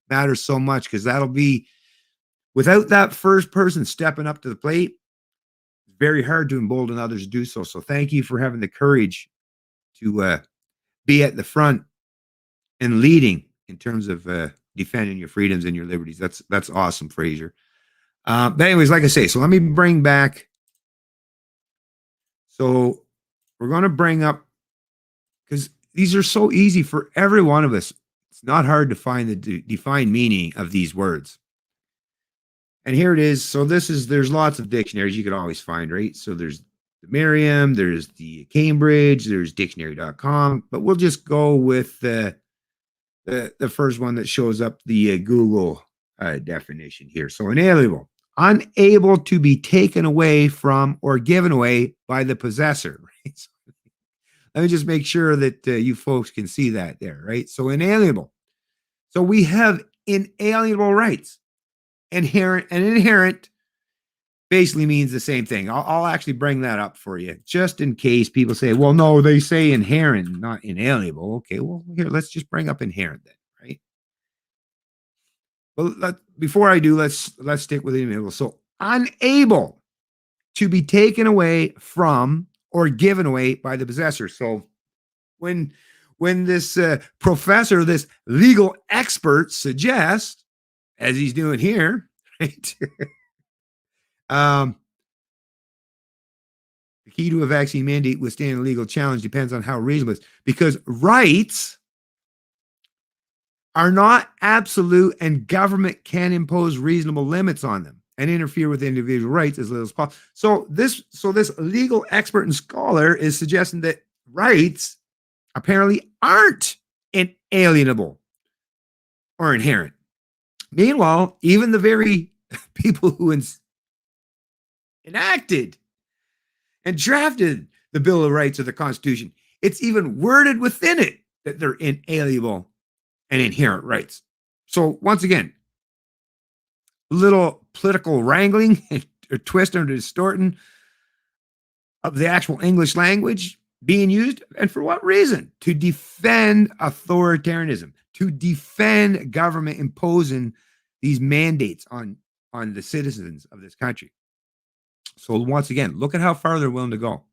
matters so much, because that'll be, without that first person stepping up to the plate, it's very hard to embolden others to do so. So thank you for having the courage to be at the front and leading in terms of defending your freedoms and your liberties. That's awesome, Fraser. But anyways, like I say, so let me bring back. So we're going to bring up, because these are so easy for every one of us. It's not hard to find the defined meaning of these words. And here it is. So there's lots of dictionaries you could always find, right? So there's the Merriam, there's the Cambridge, there's dictionary.com, but we'll just go with the first one that shows up, the Google definition here. So inalienable, unable to be taken away from or given away by the possessor. Right? So let me just make sure that you folks can see that there, right? So inalienable. So we have inalienable rights. Inherent and inherent basically means the same thing. I'll actually bring that up for you just in case people say, well, no, they say inherent, not inalienable. Okay, well, here, let's just bring up inherent then, right? Well, before I do, let's stick with inalienable. So unable to be taken away from or given away by the possessor. So when this professor, this legal expert suggests, as he's doing here, right? The key to a vaccine mandate withstanding a legal challenge depends on how reasonable it is, because rights are not absolute and government can impose reasonable limits on them and interfere with individual rights as little as possible. So this legal expert and scholar is suggesting that rights apparently aren't inalienable or inherent. Meanwhile, even the very people who enacted and drafted the Bill of Rights of the Constitution, it's even worded within it that they're inalienable and inherent rights. So once again, a little political wrangling or twist or distorting of the actual English language being used. And for what reason? To defend authoritarianism, to defend government imposing these mandates on the citizens of this country. So once again, look at how far they're willing to go.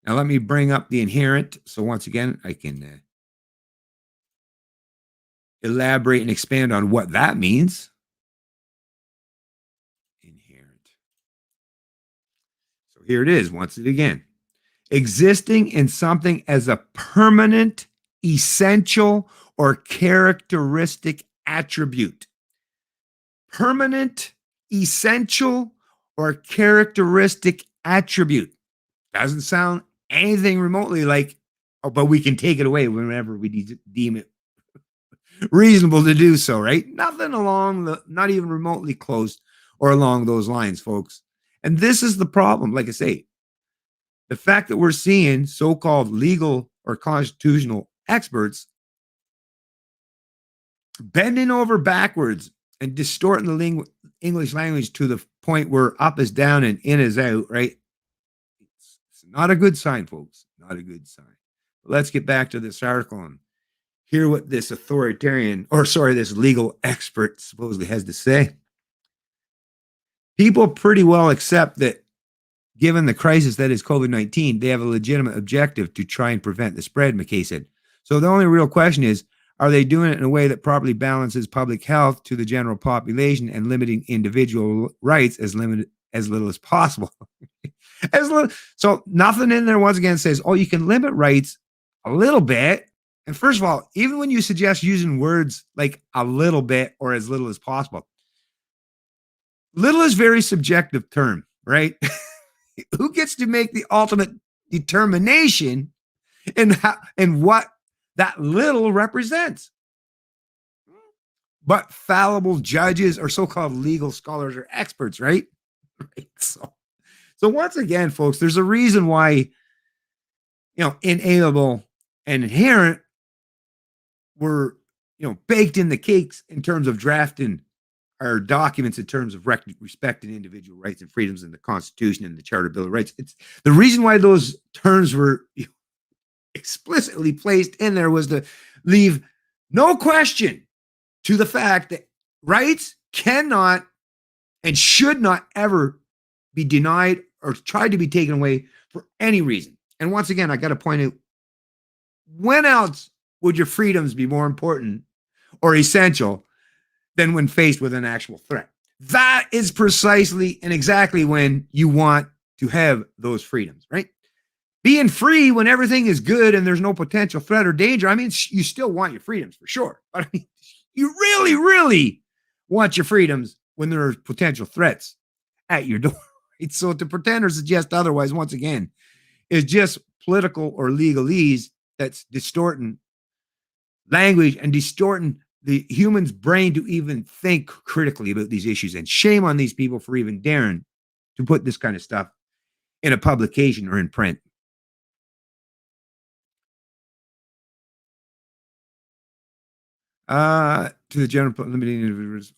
Now let me bring up the inherent. So once again, I can elaborate and expand on what that means. Inherent. So here it is, once again. Existing in something as a permanent, essential, or characteristic attribute. Permanent, essential, or characteristic attribute. Doesn't sound anything remotely like, oh, but we can take it away whenever we deem it reasonable to do so, right? Nothing not even remotely close or along those lines, folks. And this is the problem. Like I say, the fact that we're seeing so-called legal or constitutional experts bending over backwards and distorting the English language to the point where up is down and in is out, right? It's not a good sign, folks. Not a good sign. But let's get back to this article and hear what this this legal expert supposedly has to say. People pretty well accept that given the crisis that is COVID-19, they have a legitimate objective to try and prevent the spread, McKay said. So the only real question is, are they doing it in a way that properly balances public health to the general population and limiting individual rights as little as possible? So nothing in there once again says, oh, you can limit rights a little bit. And first of all, even when you suggest using words like a little bit or as little as possible, little is a very subjective term, right? Who gets to make the ultimate determination in what that little represents? But fallible judges or so-called legal scholars or experts, right? Right. So once again, folks, there's a reason why, inalienable and inherent were, baked in the cakes in terms of drafting our documents in terms of respecting individual rights and freedoms in the Constitution and the Charter Bill of Rights. It's the reason why those terms were explicitly placed in there was to leave no question to the fact that rights cannot and should not ever be denied or tried to be taken away for any reason. And once again, I got to point out, when else would your freedoms be more important or essential than when faced with an actual threat? That is precisely and exactly when you want to have those freedoms, right? Being free when everything is good and there's no potential threat or danger. I mean, you still want your freedoms for sure. But I mean, you really, really want your freedoms when there are potential threats at your door. So to pretend or suggest otherwise, once again, is just political or legalese that's distorting language and distorting the human's brain to even think critically about these issues. And shame on these people for even daring to put this kind of stuff in a publication or in print. To the general limiting individuals.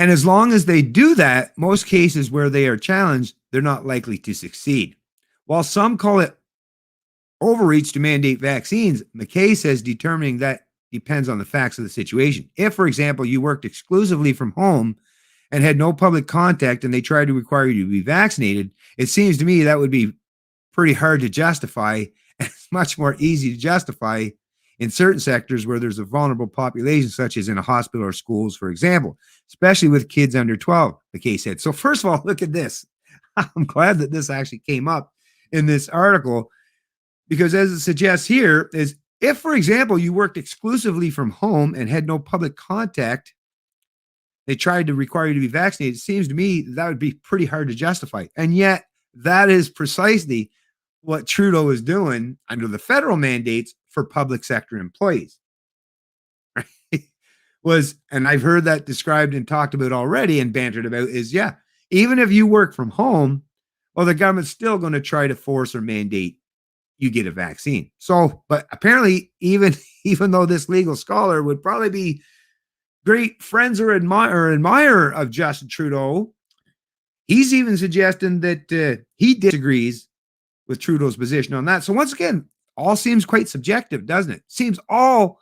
And as long as they do that, most cases where they are challenged, they're not likely to succeed. While some call it overreach to mandate vaccines, McKay says determining that depends on the facts of the situation. If, for example, you worked exclusively from home and had no public contact and they tried to require you to be vaccinated, it seems to me that would be pretty hard to justify. It's much more easy to justify in certain sectors where there's a vulnerable population, such as in a hospital or schools, for example, especially with kids under 12, McKay said. So first of all, look at this. I'm glad that this actually came up in this article, because as it suggests here is if, for example, you worked exclusively from home and had no public contact, they tried to require you to be vaccinated, it seems to me that would be pretty hard to justify. And yet that is precisely what Trudeau is doing under the federal mandates for public sector employees. Right? And I've heard that described and talked about already and bantered about is, yeah, even if you work from home, well, the government's still going to try to force or mandate you get a vaccine. So, but apparently, even though this legal scholar would probably be great friends or admirer of Justin Trudeau, he's even suggesting that he disagrees with Trudeau's position on that. So once again, all seems quite subjective, doesn't it? Seems all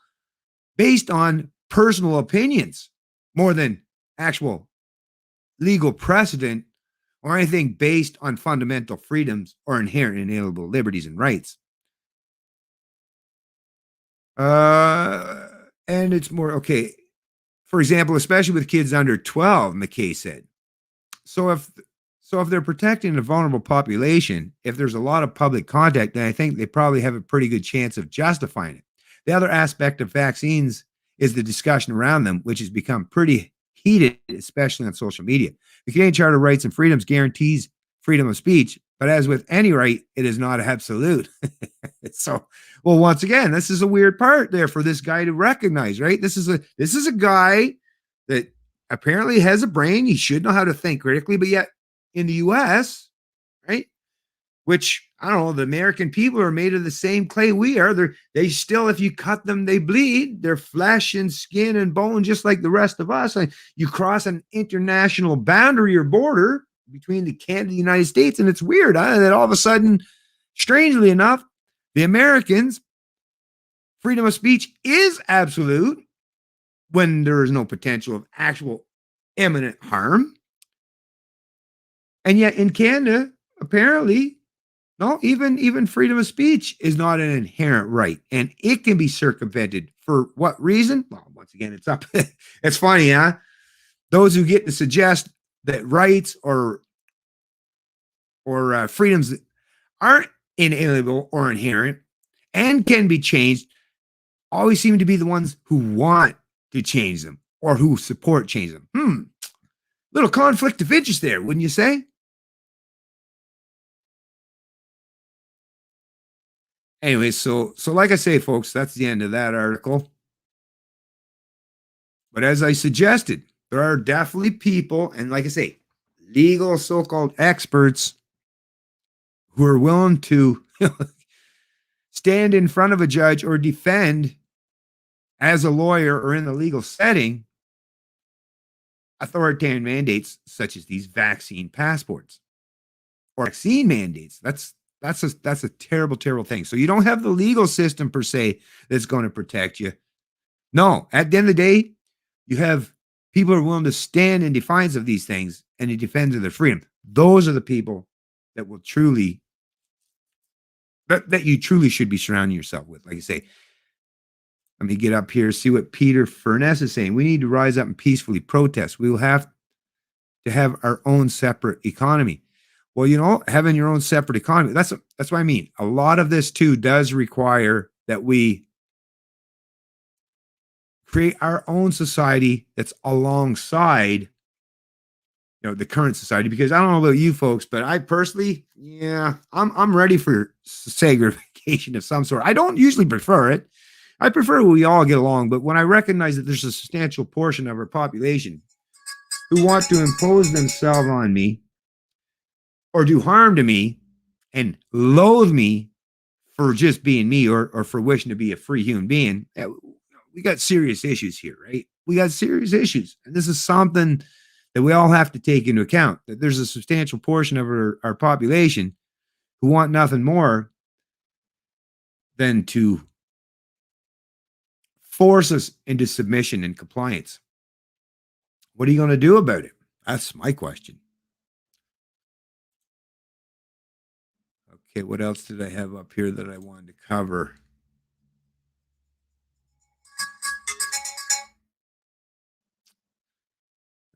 based on personal opinions more than actual legal precedent or anything based on fundamental freedoms or inherent inalienable liberties and rights. And it's more, okay, for example, especially with kids under 12, McKay said. So if they're protecting a vulnerable population, if there's a lot of public contact, then I think they probably have a pretty good chance of justifying it. The other aspect of vaccines is the discussion around them, which has become pretty heated, especially on social media. The Canadian Charter of Rights and Freedoms guarantees freedom of speech, but as with any right, it is not absolute. So, well, once again, this is a weird part there for this guy to recognize, right? This is a guy that apparently has a brain. He should know how to think critically, but yet in the US, right? Which I don't know, the American people are made of the same clay we are. They still, if you cut them, they bleed. They're flesh and skin and bone, just like the rest of us. And you cross an international boundary or border between the Canada and the United States, and it's weird that all of a sudden, strangely enough, the Americans' freedom of speech is absolute when there is no potential of actual imminent harm. And yet in Canada, apparently, no, even freedom of speech is not an inherent right, and it can be circumvented. For what reason? Well, once again, it's up. It's funny, huh? Those who get to suggest that rights or freedoms aren't inalienable or inherent and can be changed always seem to be the ones who want to change them or who support change them. Little conflict of interest there, wouldn't you say? Anyway, so like I say, folks, that's the end of that article. But as I suggested, there are definitely people, and like I say, legal so-called experts who are willing to stand in front of a judge or defend as a lawyer or in the legal setting authoritarian mandates such as these vaccine passports or vaccine mandates. That's a terrible, terrible thing. So you don't have the legal system per se that's going to protect you. No, at the end of the day, you have people who are willing to stand in defiance of these things and in defense of their freedom. Those are the people that will truly, that you truly should be surrounding yourself with. Like I say, let me get up here, see what Peter Furness is saying. We need to rise up and peacefully protest. We will have to have our own separate economy. Well, having your own separate economy, that's what I mean. A lot of this too does require that we create our own society that's alongside, the current society, because I don't know about you folks, but I personally, yeah, I'm ready for segregation of some sort. I don't usually prefer it. I prefer we all get along, but when I recognize that there's a substantial portion of our population who want to impose themselves on me or do harm to me and loathe me for just being me, or for wishing to be a free human being, we got serious issues here, right? We got serious issues. And this is something that we all have to take into account, that there's a substantial portion of our population who want nothing more than to force us into submission and compliance. What are you going to do about it? That's my question. Okay, what else did I have up here that I wanted to cover?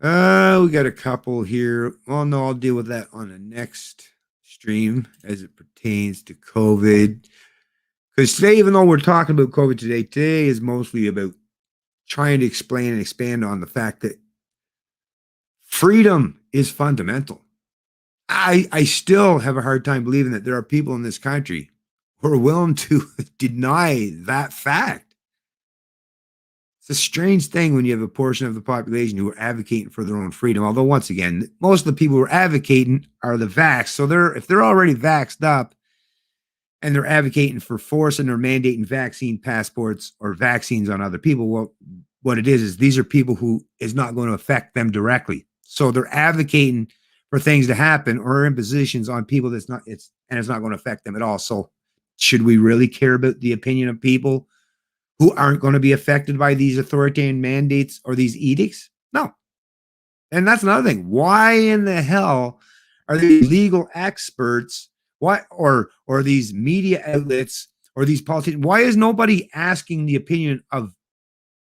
We got a couple here. Well, no, I'll deal with that on the next stream as it pertains to COVID. Because today, even though we're talking about COVID today is mostly about trying to explain and expand on the fact that freedom is fundamental. I still have a hard time believing that there are people in this country who are willing to deny that fact. It's a strange thing when you have a portion of the population who are advocating for their own freedom. Although, once again, most of the people who are advocating are the vaxxed. So if they're already vaxxed up and they're advocating for forcing or mandating vaccine passports or vaccines on other people, well, what it is these are people who is not going to affect them directly. So they're advocating for things to happen or impositions on people it's not going to affect them at all. So should we really care about the opinion of people who aren't going to be affected by these authoritarian mandates or these edicts? No. And that's another thing. Why in the hell are these legal experts, or these media outlets or these politicians, why is nobody asking the opinion of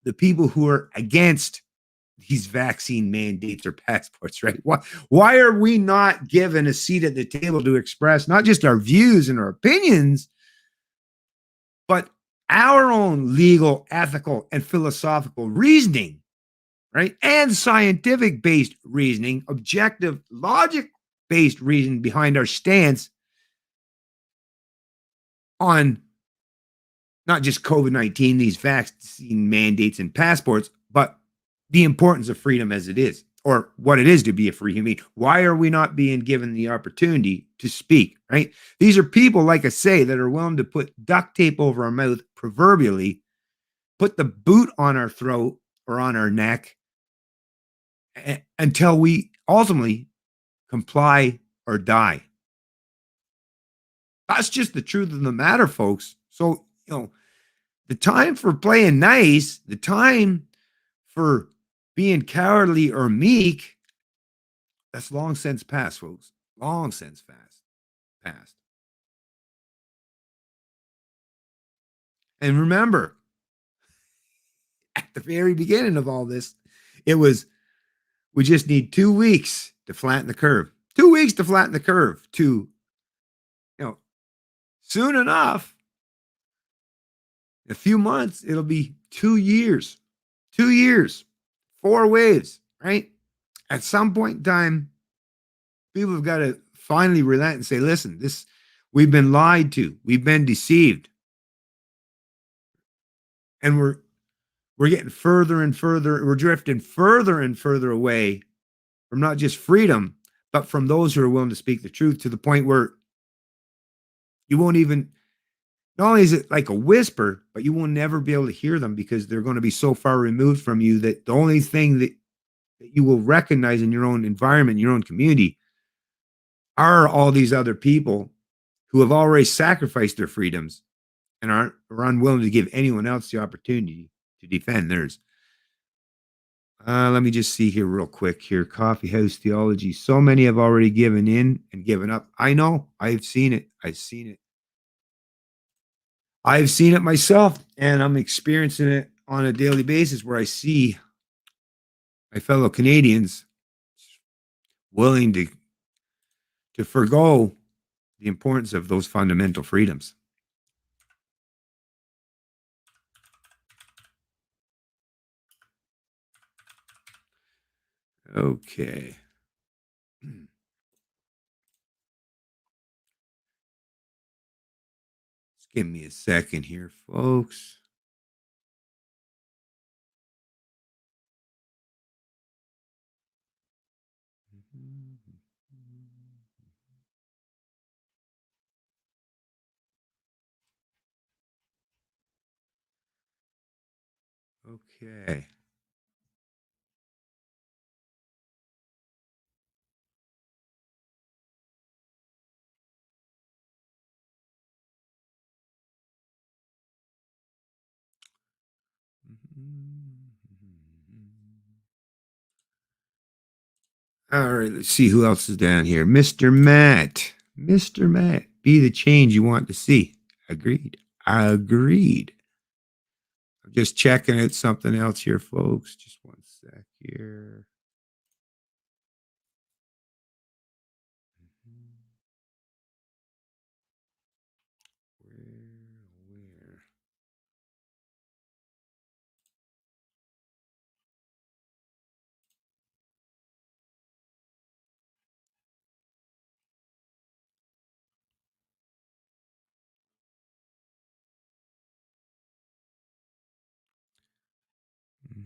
the people who are against these vaccine mandates or passports, right? Why are we not given a seat at the table to express not just our views and our opinions, but our own legal, ethical, and philosophical reasoning, right? And scientific-based reasoning, objective, logic-based reasoning behind our stance on not just COVID-19, these vaccine mandates and passports, but the importance of freedom as it is, or what it is to be a free human being. Why are we not being given the opportunity to speak, right? These are people, like I say, that are willing to put duct tape over our mouth, proverbially, put the boot on our throat or on our neck until we ultimately comply or die. That's just the truth of the matter, folks. So, the time for playing nice, the time for being cowardly or meek, that's long since past, folks. Long since past. And remember, at the very beginning of all this, it was, we just need 2 weeks to flatten the curve. 2 weeks to flatten the curve to, soon enough, in a few months, it'll be 2 years. 2 years, 4 waves, right? At some point in time, people have got to finally relent and say, listen, we've been lied to, we've been deceived. And we're getting further and further, we're drifting further and further away from not just freedom, but from those who are willing to speak the truth, to the point where you won't even, not only is it like a whisper, but you will never be able to hear them because they're going to be so far removed from you that the only thing that you will recognize in your own environment, your own community, are all these other people who have already sacrificed their freedoms and are unwilling to give anyone else the opportunity to defend theirs. Let me just see here real quick here. Coffee house theology. So many have already given in and given up. I know. I've seen it. I've seen it myself, and I'm experiencing it on a daily basis, where I see my fellow Canadians willing to forego the importance of those fundamental freedoms. Okay. Give me a second here, folks. Okay. All right, let's see who else is down here. Mr. Matt. Mr. Matt, be the change you want to see. Agreed. Agreed. I'm just checking out something else here, folks. Just one sec here. Where?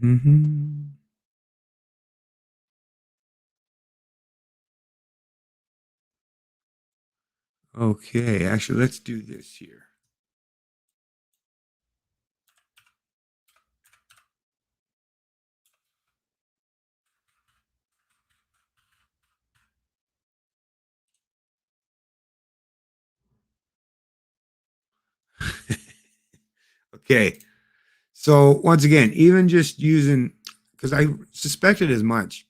Mm-hmm. Okay, actually, let's do this here. Okay, so once again, even just using, because I suspected as much.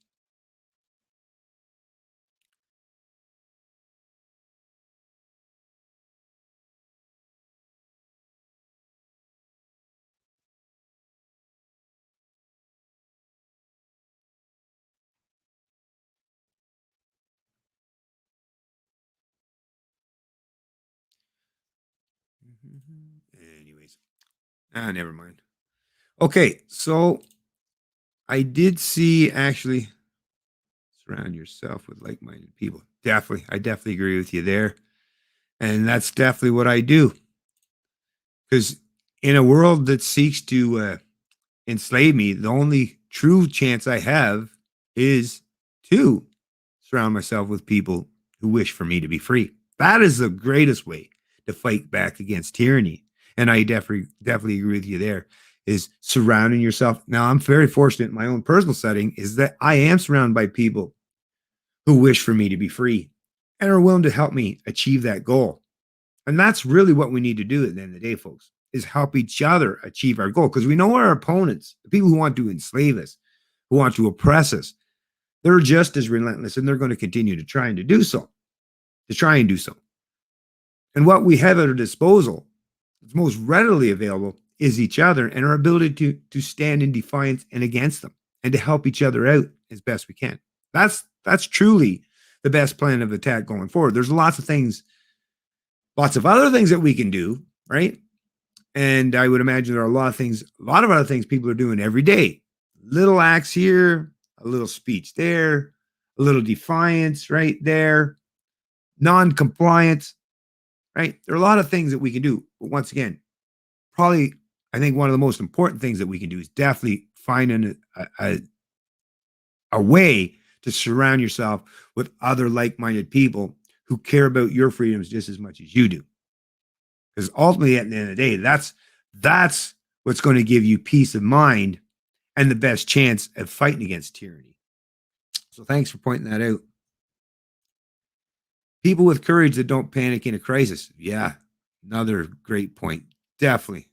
Anyways, never mind. Okay, so I did see actually surround yourself with like-minded people. Definitely, I definitely agree with you there, and that's definitely what I do. Because in a world that seeks to enslave me, the only true chance I have is to surround myself with people who wish for me to be free. That is the greatest way to fight back against tyranny. And I definitely agree with you there. Is surrounding yourself. Now, I'm very fortunate in my own personal setting is that I am surrounded by people who wish for me to be free and are willing to help me achieve that goal. And that's really what we need to do at the end of the day, folks, is help each other achieve our goal. Because we know our opponents, the people who want to enslave us, who want to oppress us, they're just as relentless and they're going to continue to try and do so. And what we have at our disposal, that's most readily available, is each other and our ability to stand in defiance and against them and to help each other out as best we can. That's truly the best plan of attack going forward. There's lots of other things that we can do, right? And I would imagine there are a lot of other things people are doing every day. Little acts here, a little speech there, a little defiance right there, non-compliance, right? There are a lot of things that we can do. But once again, probably I think one of the most important things that we can do is definitely find a way to surround yourself with other like-minded people who care about your freedoms just as much as you do. Because ultimately, at the end of the day, that's what's going to give you peace of mind and the best chance of fighting against tyranny. So thanks for pointing that out. People with courage that don't panic in a crisis. Yeah, another great point. Definitely.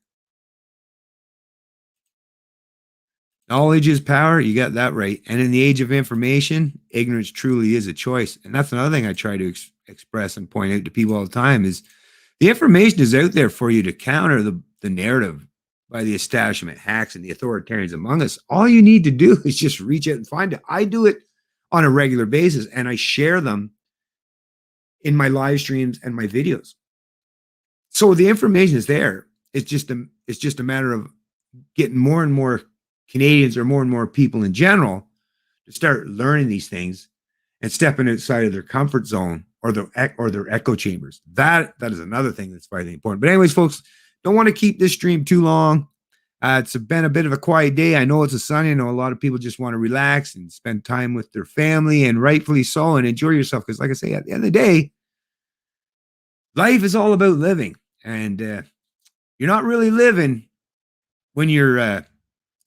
Knowledge is power. You got that right. And in the age of information, ignorance truly is a choice. And that's another thing I try to express and point out to people all the time is the information is out there for you to counter the narrative by the establishment hacks and the authoritarians among us. All you need to do is just reach out and find it. I do it on a regular basis and I share them in my live streams and my videos. So the information is there. It's just a matter of getting more and more Canadians or more and more people in general to start learning these things and stepping outside of their comfort zone or their echo chambers. That is another thing that's vitally important. But anyways, folks, don't want to keep this stream too long. It's been a bit of a quiet day. I know it's a Sunday. I know a lot of people just want to relax and spend time with their family, and rightfully so, and enjoy yourself. Because like I say, at the end of the day, life is all about living. And you're not really living when you're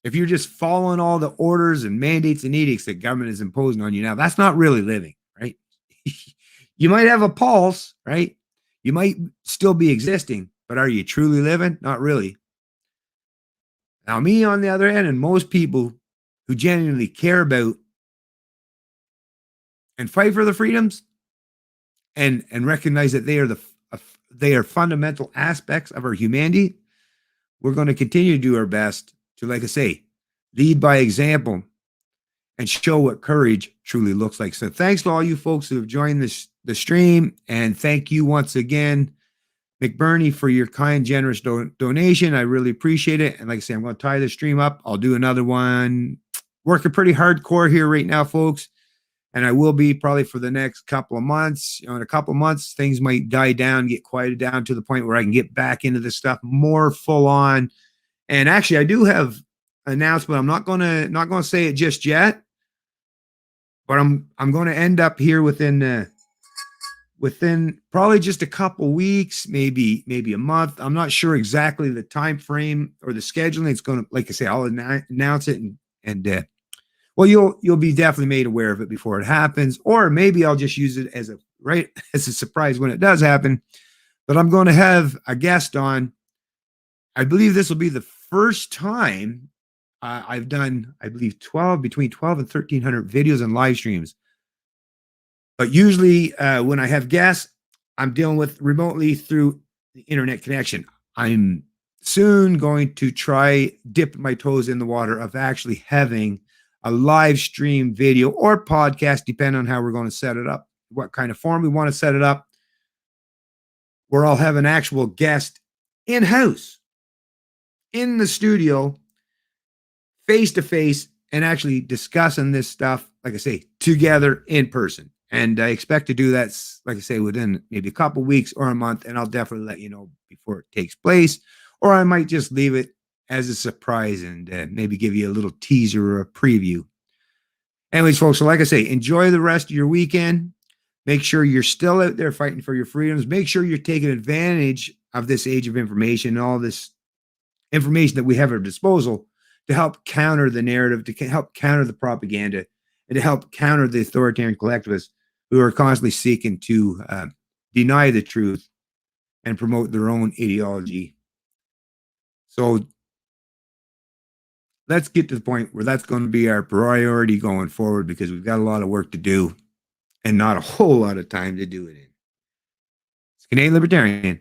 if you're just following all the orders and mandates and edicts that government is imposing on you. Now, that's not really living, right? You might have a pulse, right? You might still be existing, but are you truly living? Not really. Now, me on the other hand, and most people who genuinely care about and fight for the freedoms and recognize that they are fundamental aspects of our humanity, we're going to continue to do our best to, like I say, lead by example and show what courage truly looks like. So thanks to all you folks who have joined the stream, and thank you once again, McBurney, for your kind, generous donation. I really appreciate it. And like I say, I'm going to tie the stream up. I'll do another one. Working pretty hardcore here right now, folks. And I will be probably for the next couple of months. In a couple of months, things might die down, get quieted down to the point where I can get back into this stuff more full on. And actually, I do have an announcement. I'm not gonna say it just yet, but I'm going to end up here within probably just a couple weeks, maybe a month. I'm not sure exactly the time frame or the scheduling. It's going to, like I say, I'll announce it and well, you'll be definitely made aware of it before it happens, or maybe I'll just use it as a surprise when it does happen. But I'm going to have a guest on. I believe this will be the first time I've done, I believe, between 12 and 1,300 videos and live streams. But usually when I have guests, I'm dealing with remotely through the internet connection. I'm soon going to try dip my toes in the water of actually having a live stream video or podcast, depending on how we're going to set it up, what kind of form we want to set it up, where I'll have an actual guest in-house, in the studio, face-to-face, and actually discussing this stuff, like I say, together in person. And I expect to do that, like I say, within maybe a couple weeks or a month, and I'll definitely let you know before it takes place. Or I might just leave it as a surprise and maybe give you a little teaser or a preview. Anyways, folks, so like I say, enjoy the rest of your weekend. Make sure you're still out there fighting for your freedoms. Make sure you're taking advantage of this age of information and all this information that we have at our disposal to help counter the narrative, to help counter the propaganda, and to help counter the authoritarian collectivists who are constantly seeking to deny the truth and promote their own ideology. So let's get to the point where that's going to be our priority going forward, because we've got a lot of work to do and not a whole lot of time to do it in. It's Canadian Libertarian,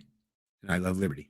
and I love liberty.